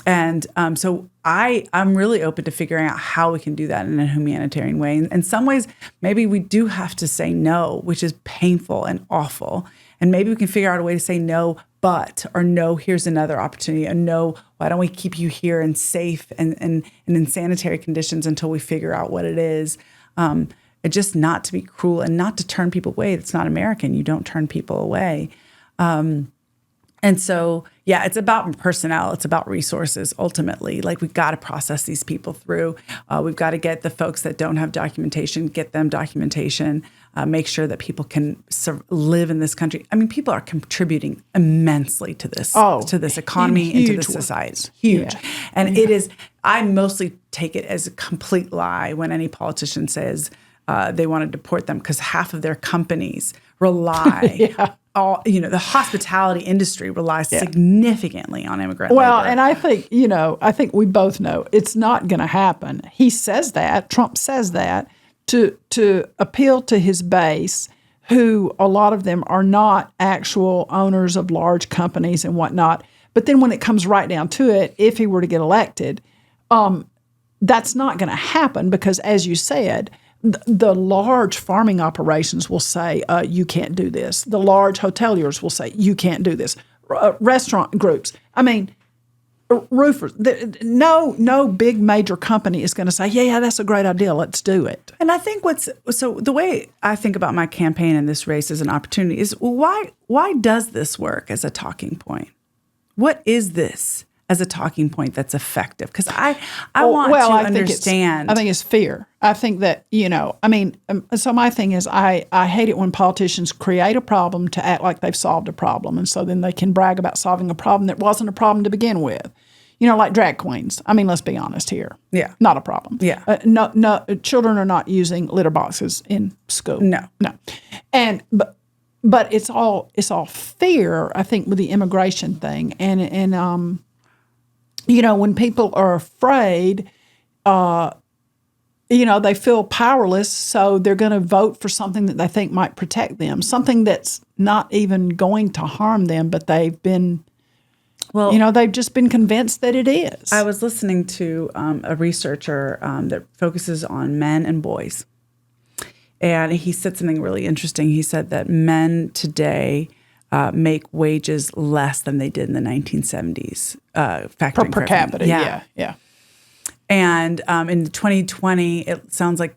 And so I'm really open to figuring out how we can do that in a humanitarian way. And in some ways, maybe we do have to say no, which is painful and awful. And maybe we can figure out a way to say no, or no, here's another opportunity. And no, why don't we keep you here and safe and in sanitary conditions until we figure out what it is. And just not to be cruel and not to turn people away. It's not American. You don't turn people away. And so, yeah, it's about personnel. It's about resources, ultimately. Like, we've got to process these people through. We've got to get the folks that don't have documentation, get them documentation, make sure that people can live in this country. I mean, people are contributing immensely to this economy and to this society. Huge. Yeah. And it is, I mostly take it as a complete lie when any politician says they want to deport them, because half of their companies rely the hospitality industry relies significantly on immigrant labor. Well, and I think we both know it's not going to happen. He says that, Trump says that, to appeal to his base, who a lot of them are not actual owners of large companies and whatnot. But then when it comes right down to it, if he were to get elected, that's not going to happen because, as you said, the large farming operations will say, you can't do this. The large hoteliers will say, you can't do this. Restaurant groups. I mean, roofers. No big major company is going to say, yeah, that's a great idea. Let's do it. And I think the way I think about my campaign in this race as an opportunity is, why does this work as a talking point? What is this as a talking point that's effective? Because I want to understand. I think it's fear. I think that, so my thing is I hate it when politicians create a problem to act like they've solved a problem. And so then they can brag about solving a problem that wasn't a problem to begin with. Like drag queens. I mean, let's be honest here. Yeah. Not a problem. Yeah. No, children are not using litter boxes in school. No. And, but it's all fear, I think, with the immigration thing. And when people are afraid, they feel powerless, so they're going to vote for something that they think might protect them, something that's not even going to harm them, but they've been, they've just been convinced that it is. I was listening to a researcher that focuses on men and boys, and he said something really interesting. He said that men today make wages less than they did in the 1970s. Per capita, yeah. And in 2020, it sounds like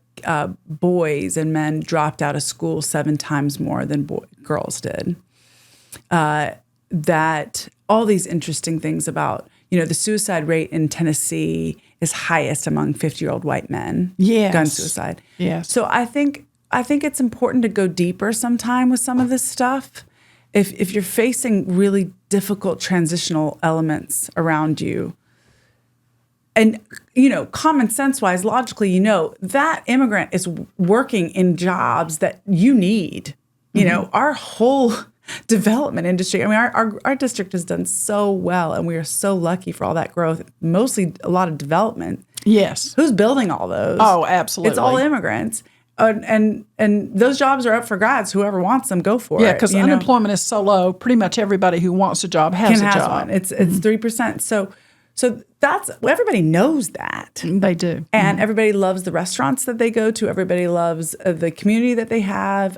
boys and men dropped out of school 7 times more than girls did. That all these interesting things about, the suicide rate in Tennessee is highest among 50-year-old white men. Yes. Gun suicide. Yes. So I think it's important to go deeper sometime with some of this stuff. If you're facing really difficult transitional elements around you, and, common sense wise, logically, that immigrant is working in jobs that you need. Our whole development industry, I mean, our district has done so well, and we are so lucky for all that growth, mostly a lot of development. Yes. Who's building all those? Oh, absolutely. It's all immigrants. And those jobs are up for grabs. Whoever wants them, go for it. Yeah, because unemployment is so low. Pretty much everybody who wants a job has a job. One. It's 3%. So that's, everybody knows that. They do. And everybody loves the restaurants that they go to. Everybody loves the community that they have.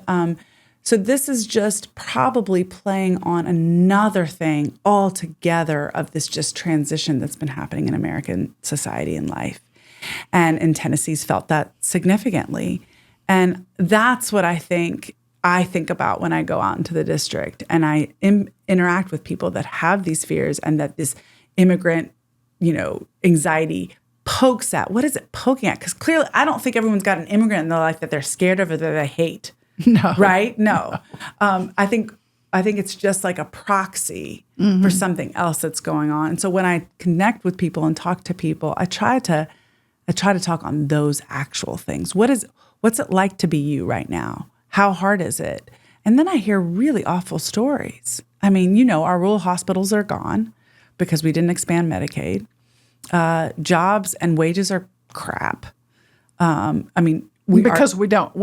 So this is just probably playing on another thing altogether of this just transition that's been happening in American society and life. And in Tennessee's felt that significantly. And that's what I think about when I go out into the district and I interact with people that have these fears and that this immigrant, anxiety pokes at. What is it poking at? Because clearly I don't think everyone's got an immigrant in their life that they're scared of or that they hate. No. Right? No. I think I think it's just like a proxy for something else that's going on. And so when I connect with people and talk to people, I try to talk on those actual things. What's it like to be you right now? How hard is it? And then I hear really awful stories. I mean, our rural hospitals are gone because we didn't expand Medicaid. Jobs and wages are crap. We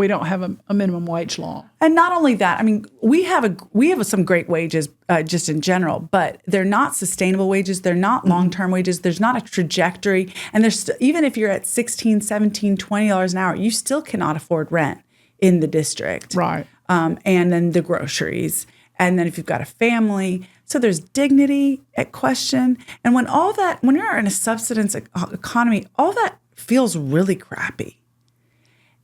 don't have a minimum wage law. And not only that, I mean, we have some great wages just in general, but they're not sustainable wages. They're not long-term wages. There's not a trajectory. And even if you're at $16, $17, $20 an hour, you still cannot afford rent in the district. Right. And then the groceries. And then if you've got a family, so there's dignity at question. And when you're in a subsistence economy, all that feels really crappy.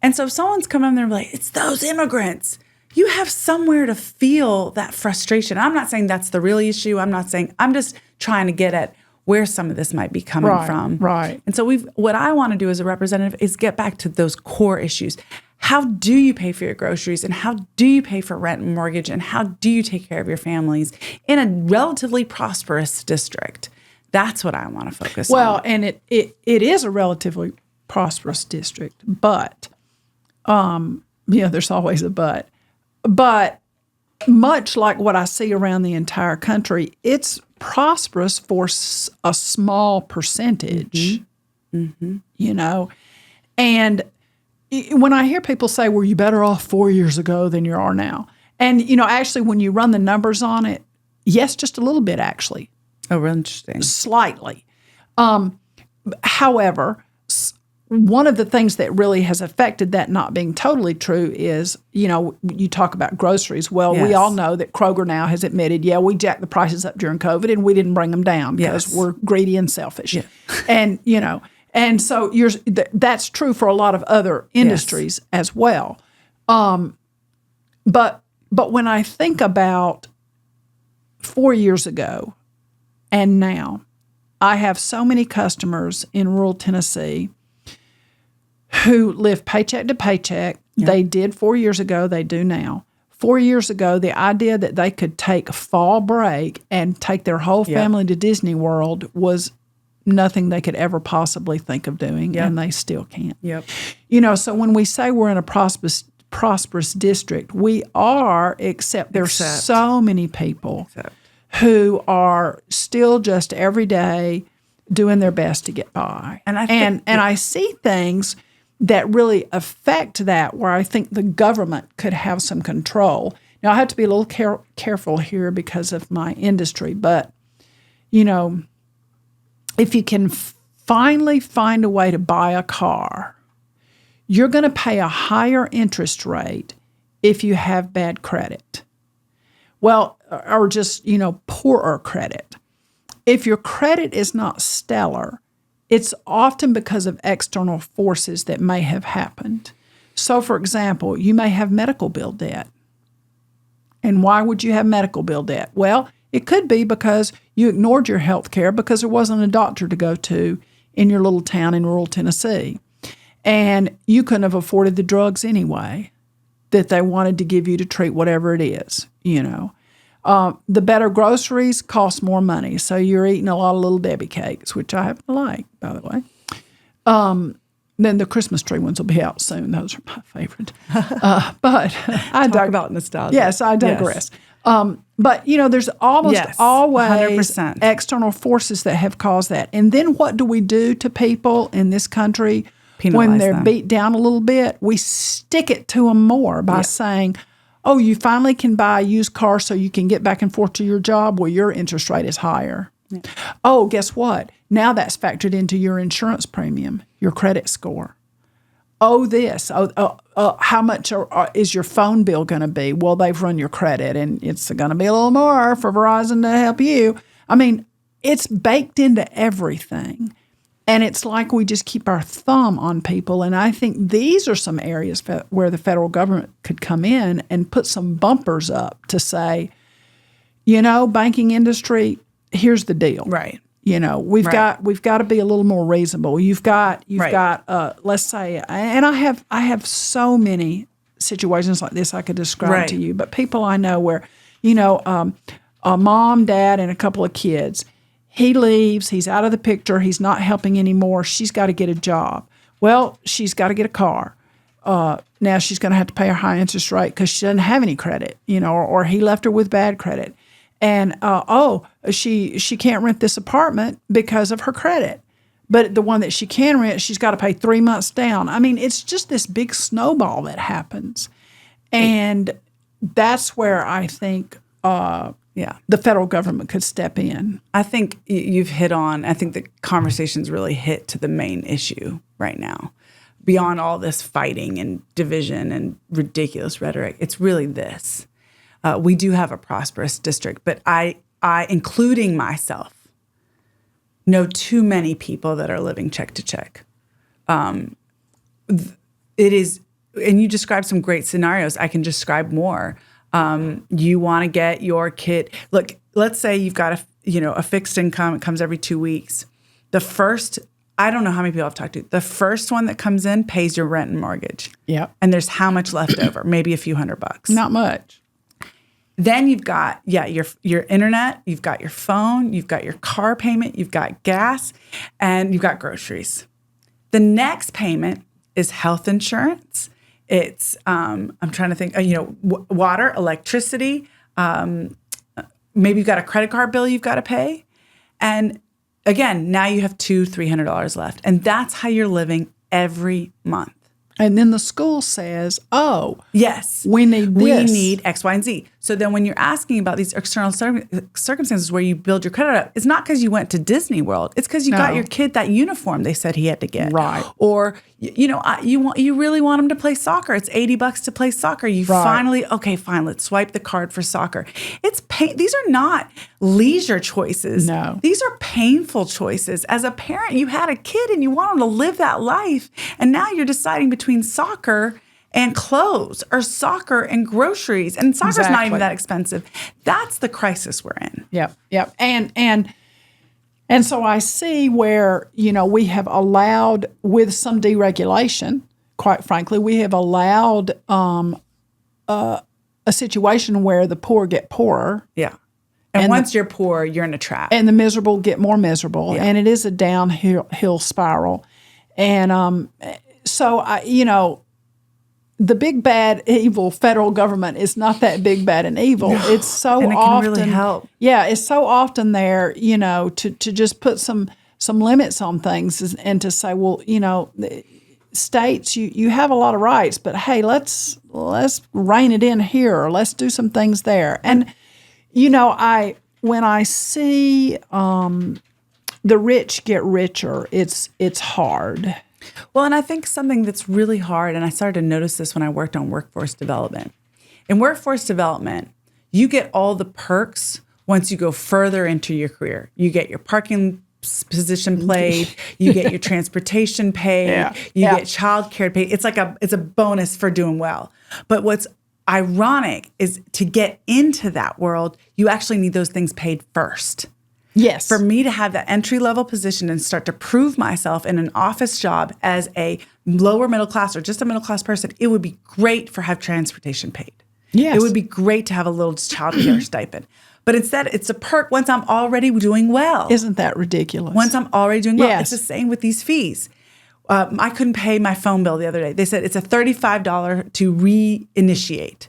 And so if someone's coming in there and like, it's those immigrants, you have somewhere to feel that frustration. I'm not saying that's the real issue. I'm just trying to get at where some of this might be coming from. Right. And so what I want to do as a representative is get back to those core issues. How do you pay for your groceries, and how do you pay for rent and mortgage, and how do you take care of your families in a relatively prosperous district? That's what I want to focus on. Well, and it is a relatively prosperous district, but there's always a but. But much like what I see around the entire country, it's prosperous for a small percentage, And when I hear people say, well, you're better off 4 years ago than you are now. And, actually, when you run the numbers on it, yes, just a little bit, actually. Oh, really interesting. Slightly. However, one of the things that really has affected that not being totally true is, you talk about groceries. Well, we all know that Kroger now has admitted, we jacked the prices up during COVID and we didn't bring them down because we're greedy and selfish. Yeah. And, and so that's true for a lot of other industries as well. But when I think about 4 years ago and now, I have so many customers in rural Tennessee who live paycheck to paycheck. Yeah. They did 4 years ago. They do now. 4 years ago, the idea that they could take a fall break and take their whole family to Disney World was nothing they could ever possibly think of doing, and they still can't. Yep. So when we say we're in a prosperous district, we are, except there's so many people who are still just every day doing their best to get by. And I see things that really affect that, where I think the government could have some control. Now, I have to be a little careful here because of my industry, but, if you can finally find a way to buy a car, you're going to pay a higher interest rate if you have bad credit. Well, or just, poorer credit. If your credit is not stellar, it's often because of external forces that may have happened. So, for example, you may have medical bill debt. And why would you have medical bill debt? Well, it could be because you ignored your health care because there wasn't a doctor to go to in your little town in rural Tennessee. And you couldn't have afforded the drugs anyway that they wanted to give you to treat whatever it is, The better groceries cost more money, so you're eating a lot of Little Debbie cakes, which I happen to like, by the way. Then the Christmas tree ones will be out soon. Those are my favorite. But I talk about nostalgia. Yes, I digress. But there's almost always 100%. External forces that have caused that. And then what do we do to people in this country when they're beat down a little bit? We stick it to them more by saying, oh, you finally can buy a used car so you can get back and forth to your job. Well, your interest rate is higher. Yeah. Oh, guess what? Now that's factored into your insurance premium, your credit score. Oh, this. How much is your phone bill going to be? Well, they've run your credit, and it's going to be a little more for Verizon to help you. I mean, it's baked into everything. And it's like we just keep our thumb on people. And I think these are some areas where the federal government could come in and put some bumpers up to say, banking industry, here's the deal. Right. We've got to be a little more reasonable. You've got let's say, and I have so many situations like this I could describe to you, but people I know where a mom, dad, and a couple of kids. He leaves. He's out of the picture. He's not helping anymore. She's got to get a job. Well, she's got to get a car. Now she's going to have to pay a high interest rate because she doesn't have any credit, or he left her with bad credit. And, she can't rent this apartment because of her credit. But the one that she can rent, she's got to pay 3 months down. I mean, it's just this big snowball that happens. And that's where I think the federal government could step in. I think you've hit on, I think the conversation's really hit to the main issue right now. Beyond all this fighting and division and ridiculous rhetoric, it's really this. We do have a prosperous district, but I, including myself, know too many people that are living check to check. It is, and you described some great scenarios. I can describe more. You want to get your kid. Look, let's say you've got a fixed income. It comes every 2 weeks. The first, I don't know how many people I've talked to. The first one that comes in pays your rent and mortgage. Yep. And there's how much left over? Maybe a few $100. Not much. Then you've got, your internet, you've got your phone, you've got your car payment, you've got gas, and you've got groceries. The next payment is health insurance. It's, I'm trying to think, water, electricity. Maybe you've got a credit card bill you've got to pay. And again, now you have $200-$300 left. And that's how you're living every month. And then the school says, yes, we need this. We need X, Y, and Z. So then when you're asking about these external circumstances where you build your credit up, it's not because you went to Disney World. It's because you got your kid that uniform they said he had to get. Right. Or, you really want him to play soccer. It's $80 to play soccer. You finally, okay, fine, let's swipe the card for soccer. It's these are not leisure choices. No. These are painful choices. As a parent, you had a kid and you want him to live that life. And now you're deciding between soccer and clothes or soccer and groceries. And soccer's not even that expensive. That's the crisis we're in. Yep. And so I see where, we have allowed, with some deregulation, quite frankly, we have allowed a situation where the poor get poorer. Yeah. And once you're poor, you're in a trap. And the miserable get more miserable. Yeah. And it is a downhill spiral. And so, the big bad evil federal government is not that big bad and evil. No. It's so and it often can really help. Yeah, it's so often there, to just put some limits on things and to say, well, states, you have a lot of rights, but hey, let's rein it in here, or let's do some things there. And when I see the rich get richer, it's hard. Well, and I think something that's really hard, and I started to notice this when I worked on workforce development. In workforce development, you get all the perks once you go further into your career. You get your parking position paid, you get your transportation paid, you get childcare paid. It's a bonus for doing well. But what's ironic is to get into that world, you actually need those things paid first. Yes. For me to have that entry-level position and start to prove myself in an office job as a lower middle class or just a middle class person, it would be great for have transportation paid. Yes. It would be great to have a little child care stipend. But instead, it's a perk once I'm already doing well. Isn't that ridiculous? Once I'm already doing well. Yes. It's the same with these fees. I couldn't pay my phone bill the other day. They said it's a $35 to reinitiate.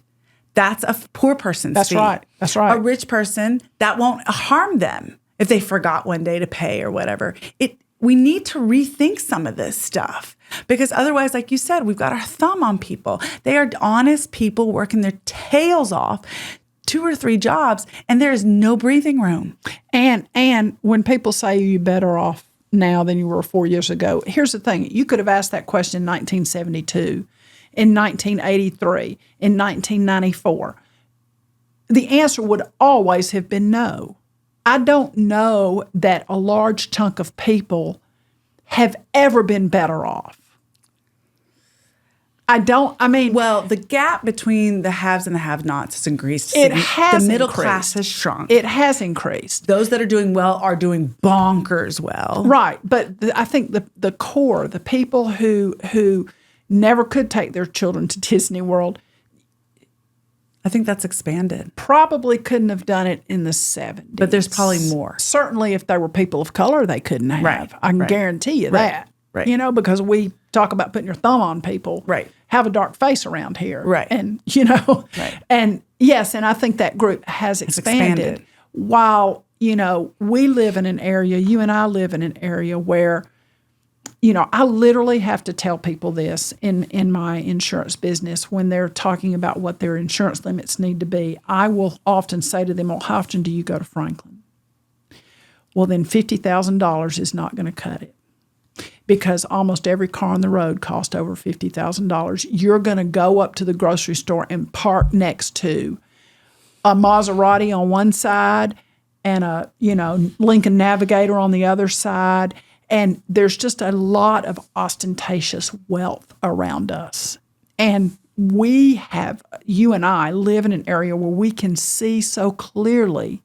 That's a poor person's fee. That's right. A rich person, that won't harm them if they forgot one day to pay or whatever. We need to rethink some of this stuff because otherwise, like you said, we've got our thumb on people. They are honest people working their tails off, 2 or 3 jobs, and there is no breathing room. And when people say you're better off now than you were 4 years ago, here's the thing. You could have asked that question in 1972, in 1983, in 1994. The answer would always have been no. I don't know that a large chunk of people have ever been better off. Well, the gap between the haves and the have-nots has increased. It has The middle increased. class has shrunk. It has increased. Those that are doing well are doing bonkers well. Right. But I think the core, the people who never could take their children to Disney World, I think that's expanded. Probably couldn't have done it in the 70s. But there's probably more. Certainly if they were people of color, they couldn't have. Right. I can guarantee you that. Right. You know, because we talk about putting your thumb on people. Right. Have a dark face around here. Right. And, you know, Right. and yes, and I think that group has expanded. While, you know, we live in an area, you and I live in an area where, you know, I literally have to tell people this in my insurance business when they're talking about what their insurance limits need to be. I will often say to them, well, how often do you go to Franklin? Well, then $50,000 is not going to cut it because almost every car on the road costs over $50,000. You're going to go up to the grocery store and park next to a Maserati on one side and a, you know, Lincoln Navigator on the other side. And there's just a lot of ostentatious wealth around us. And you and I live in an area where we can see so clearly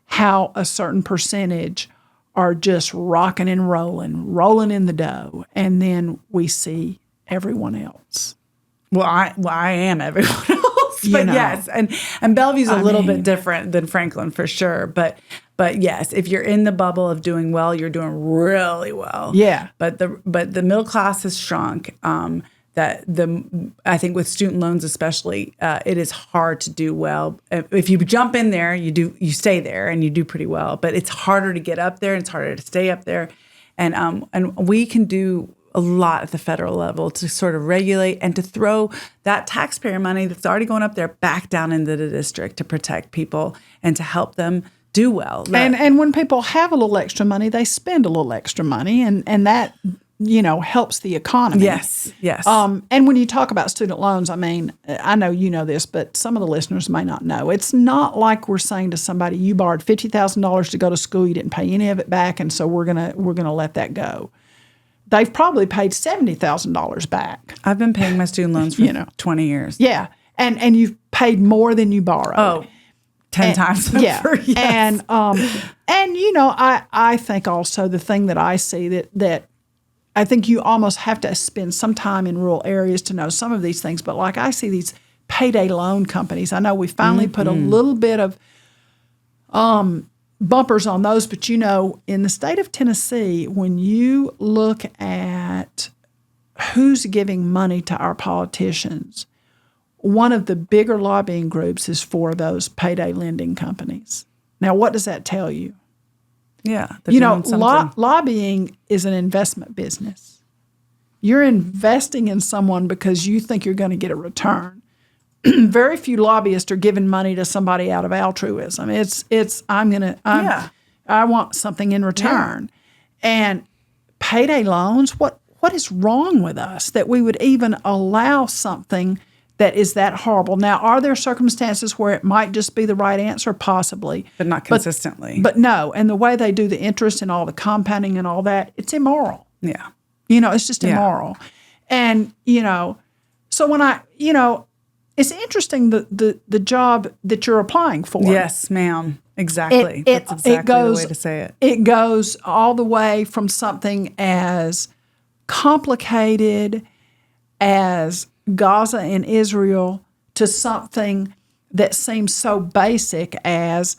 how a certain percentage are just rocking and rolling in the dough. And then we see everyone else. Well, I am everyone else. You But know. yes, and Bellevue's a little bit different than Franklin for sure. But yes, if you're in the bubble of doing well, you're doing really well. Yeah. But the middle class has shrunk. I think with student loans especially, it is hard to do well. If you jump in there, you stay there and you do pretty well. But it's harder to get up there and it's harder to stay up there. And we can do a lot at the federal level to sort of regulate and to throw that taxpayer money that's already going up there back down into the district to protect people and to help them do well. And when people have a little extra money, they spend a little extra money, and that, you know, helps the economy. Yes. And when you talk about student loans, I mean, I know you know this, but some of the listeners may not know. It's not like we're saying to somebody, you borrowed $50,000 to go to school, you didn't pay any of it back, and so we're gonna let that go. They've probably paid $70,000 back. I've been paying my student loans for 20 years. Yeah, and you've paid more than you borrowed. Oh, 10 times over. Yeah, Yes. And you know, I think also the thing that I see that I think you almost have to spend some time in rural areas to know some of these things. But like I see these payday loan companies, I know we finally put a little bit of bumpers on those, but you know, in the state of Tennessee, when you look at who's giving money to our politicians, one of the bigger lobbying groups is for those payday lending companies. Now, what does that tell you? Yeah. You know, lobbying is an investment business. You're investing in someone because you think you're going to get a return. Very few lobbyists are giving money to somebody out of altruism. I want something in return. Yeah. And payday loans, what is wrong with us that we would even allow something that is that horrible? Now, are there circumstances where it might just be the right answer? Possibly. But not consistently. But no. And the way they do the interest and all the compounding and all that, it's immoral. Yeah. You know, it's just immoral. And, you know, so when it's interesting the job that you're applying for. Yes, ma'am. Exactly. That's exactly the way to say it. It goes all the way from something as complicated as Gaza and Israel to something that seems so basic as,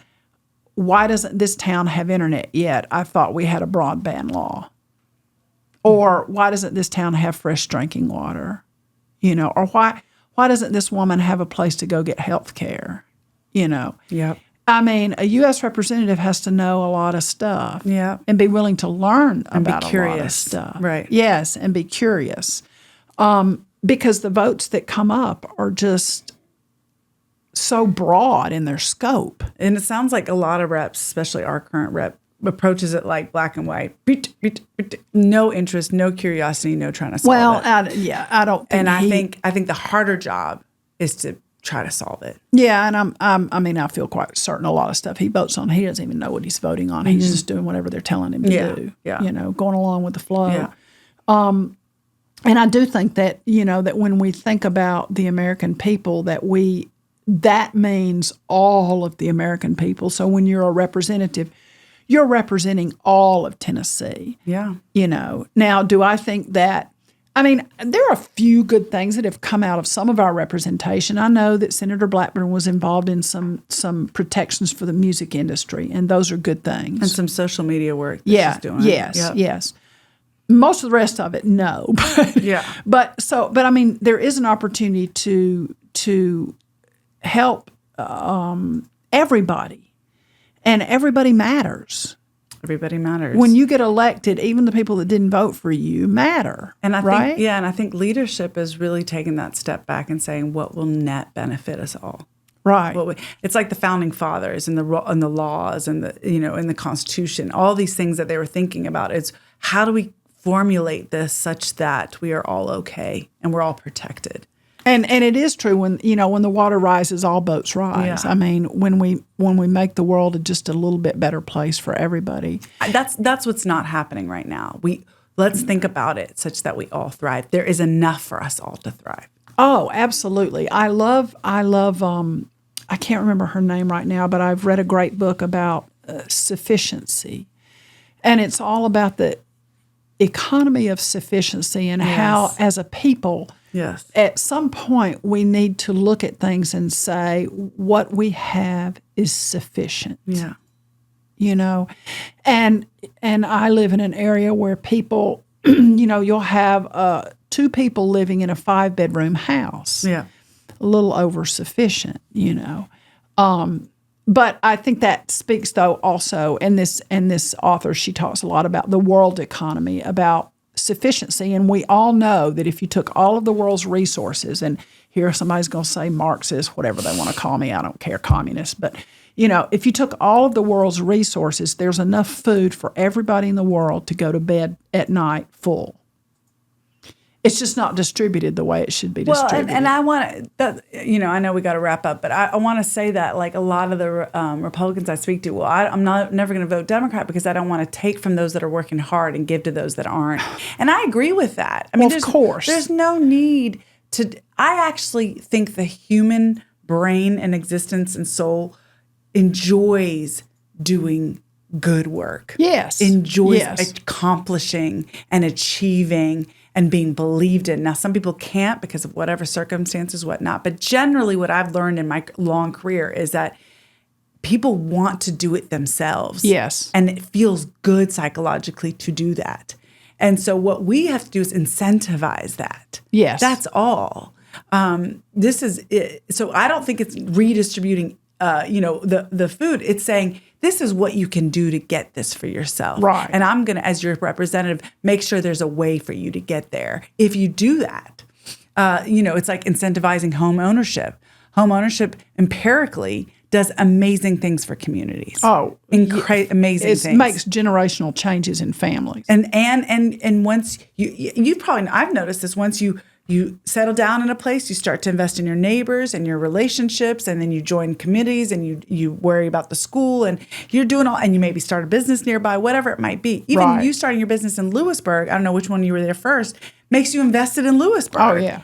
why doesn't this town have internet yet? I thought we had a broadband law. Or why doesn't this town have fresh drinking water? You know, or why doesn't this woman have a place to go get health care? You know? Yep. I mean, a U.S. representative has to know a lot of stuff. Yeah. And be willing to learn about a lot of stuff. Right. Yes, and be curious. Because the votes that come up are just so broad in their scope. And it sounds like a lot of reps, especially our current rep, approaches it like black and white. No interest, no curiosity, no trying to solve it. Well, I don't think and I think the harder job is to try to solve it. Yeah, and I feel quite certain a lot of stuff he votes on, he doesn't even know what he's voting on. He's just doing whatever they're telling him to do. Yeah. You know, going along with the flow. Yeah. And I do think that, you know, that when we think about the American people, that means all of the American people. So when you're a representative, you're representing all of Tennessee. Yeah. You know, now, do I think that I mean, there are a few good things that have come out of some of our representation. I know that Senator Blackburn was involved in some protections for the music industry, and those are good things. And some social media work that she's doing. Yes. Most of the rest of it, no. But I mean, there is an opportunity to help everybody, and everybody matters. Everybody matters. When you get elected, even the people that didn't vote for you matter. And I right? think leadership is really taking that step back and saying what will net benefit us all. Right. It's like the founding fathers and the laws and in the Constitution, all these things that they were thinking about. It's how do we formulate this such that we are all okay and we're all protected. And it is true when the water rises, all boats rise. Yeah. I mean, when we make the world just a little bit better place for everybody. That's what's not happening right now. Let's think about it such that we all thrive. There is enough for us all to thrive. Oh, absolutely. I love. I can't remember her name right now, but I've read a great book about sufficiency, and it's all about the economy of sufficiency and how, as a people. Yes. At some point, we need to look at things and say, what we have is sufficient. Yeah. And I live in an area where people, you'll have 2 people living in a 5-bedroom house. Yeah. A little over sufficient, But I think that speaks, though, also, and this author, she talks a lot about the world economy, about sufficiency. And we all know that if you took all of the world's resources, and here somebody's going to say Marxist, whatever they want to call me, I don't care, communist, but if you took all of the world's resources, there's enough food for everybody in the world to go to bed at night full. It's just not distributed the way it should be distributed. Well, and I want to, I know we got to wrap up, but I want to say that like a lot of the Republicans I speak to, I'm never going to vote Democrat because I don't want to take from those that are working hard and give to those that aren't. And I agree with that. I mean, of course. There's no need to, I actually think the human brain and existence and soul enjoys doing good work. Yes. Enjoys accomplishing and achieving and being believed in. Now, some people can't because of whatever circumstances, whatnot. But generally what I've learned in my long career is that people want to do it themselves. Yes. And it feels good psychologically to do that. And so what we have to do is incentivize that. Yes. That's all. This is it. So I don't think it's redistributing, the food. It's saying, this is what you can do to get this for yourself. Right. And I'm going to, as your representative, make sure there's a way for you to get there. If you do that, it's like incentivizing home ownership. Home ownership empirically does amazing things for communities. Oh, amazing things. It makes generational changes in families. And once you probably, I've noticed this, once you settle down in a place, you start to invest in your neighbors and your relationships, and then you join committees and you worry about the school, and you're doing all, and you maybe start a business nearby, whatever it might be. Even you starting your business in Lewisburg, I don't know which one you were there first, makes you invested in Lewisburg. Oh, yeah.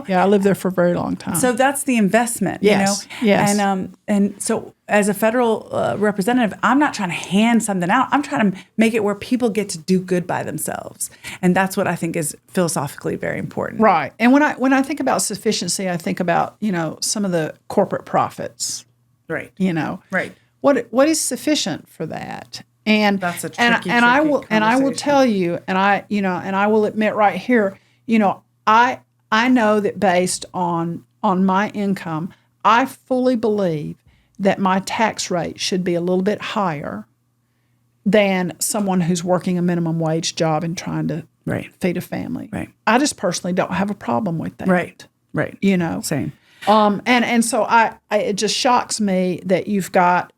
Yeah, I lived there for a very long time. So that's the investment, Yes. Yes. And so as a federal representative, I'm not trying to hand something out. I'm trying to make it where people get to do good by themselves. And that's what I think is philosophically very important. Right. And when I think about sufficiency, I think about, some of the corporate profits. Right. Right. What is sufficient for that? And that's a tricky, and I will tell you, and I will admit right here, I know that based on my income, I fully believe that my tax rate should be a little bit higher than someone who's working a minimum wage job and trying to feed a family. Right. I just personally don't have a problem with that. Right. Same. And so it just shocks me that you've got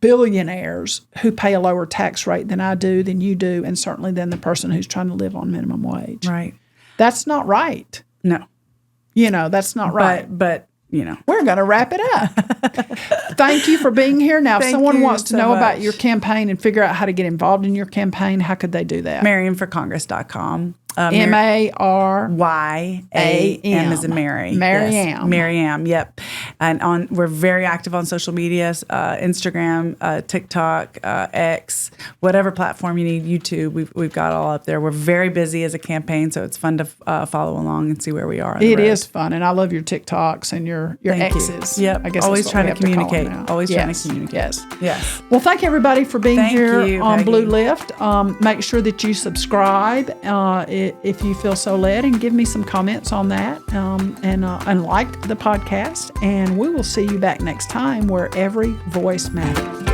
billionaires who pay a lower tax rate than you do, and certainly than the person who's trying to live on minimum wage. Right. That's not right. No. That's not right. But we're going to wrap it up. Thank you for being here. Now, if someone wants to know about your campaign and figure out how to get involved in your campaign, how could they do that? MaryamForCongress.com. Maryam. as in Mary. Maryam. Yes, Maryam, yep. And we're very active on social media, Instagram, TikTok, X, whatever platform you need, YouTube. We've got all up there. We're very busy as a campaign, so it's fun to follow along and see where we are. It is fun, and I love your TikToks and your Thank X's. You. Yep. I guess always trying to communicate. Always trying to communicate. Yes. Well, thank everybody for being here on Peggy. Blue Lift. Make sure that you subscribe if you feel so led, and give me some comments on that, and like the podcast. And we will see you back next time, where every voice matters.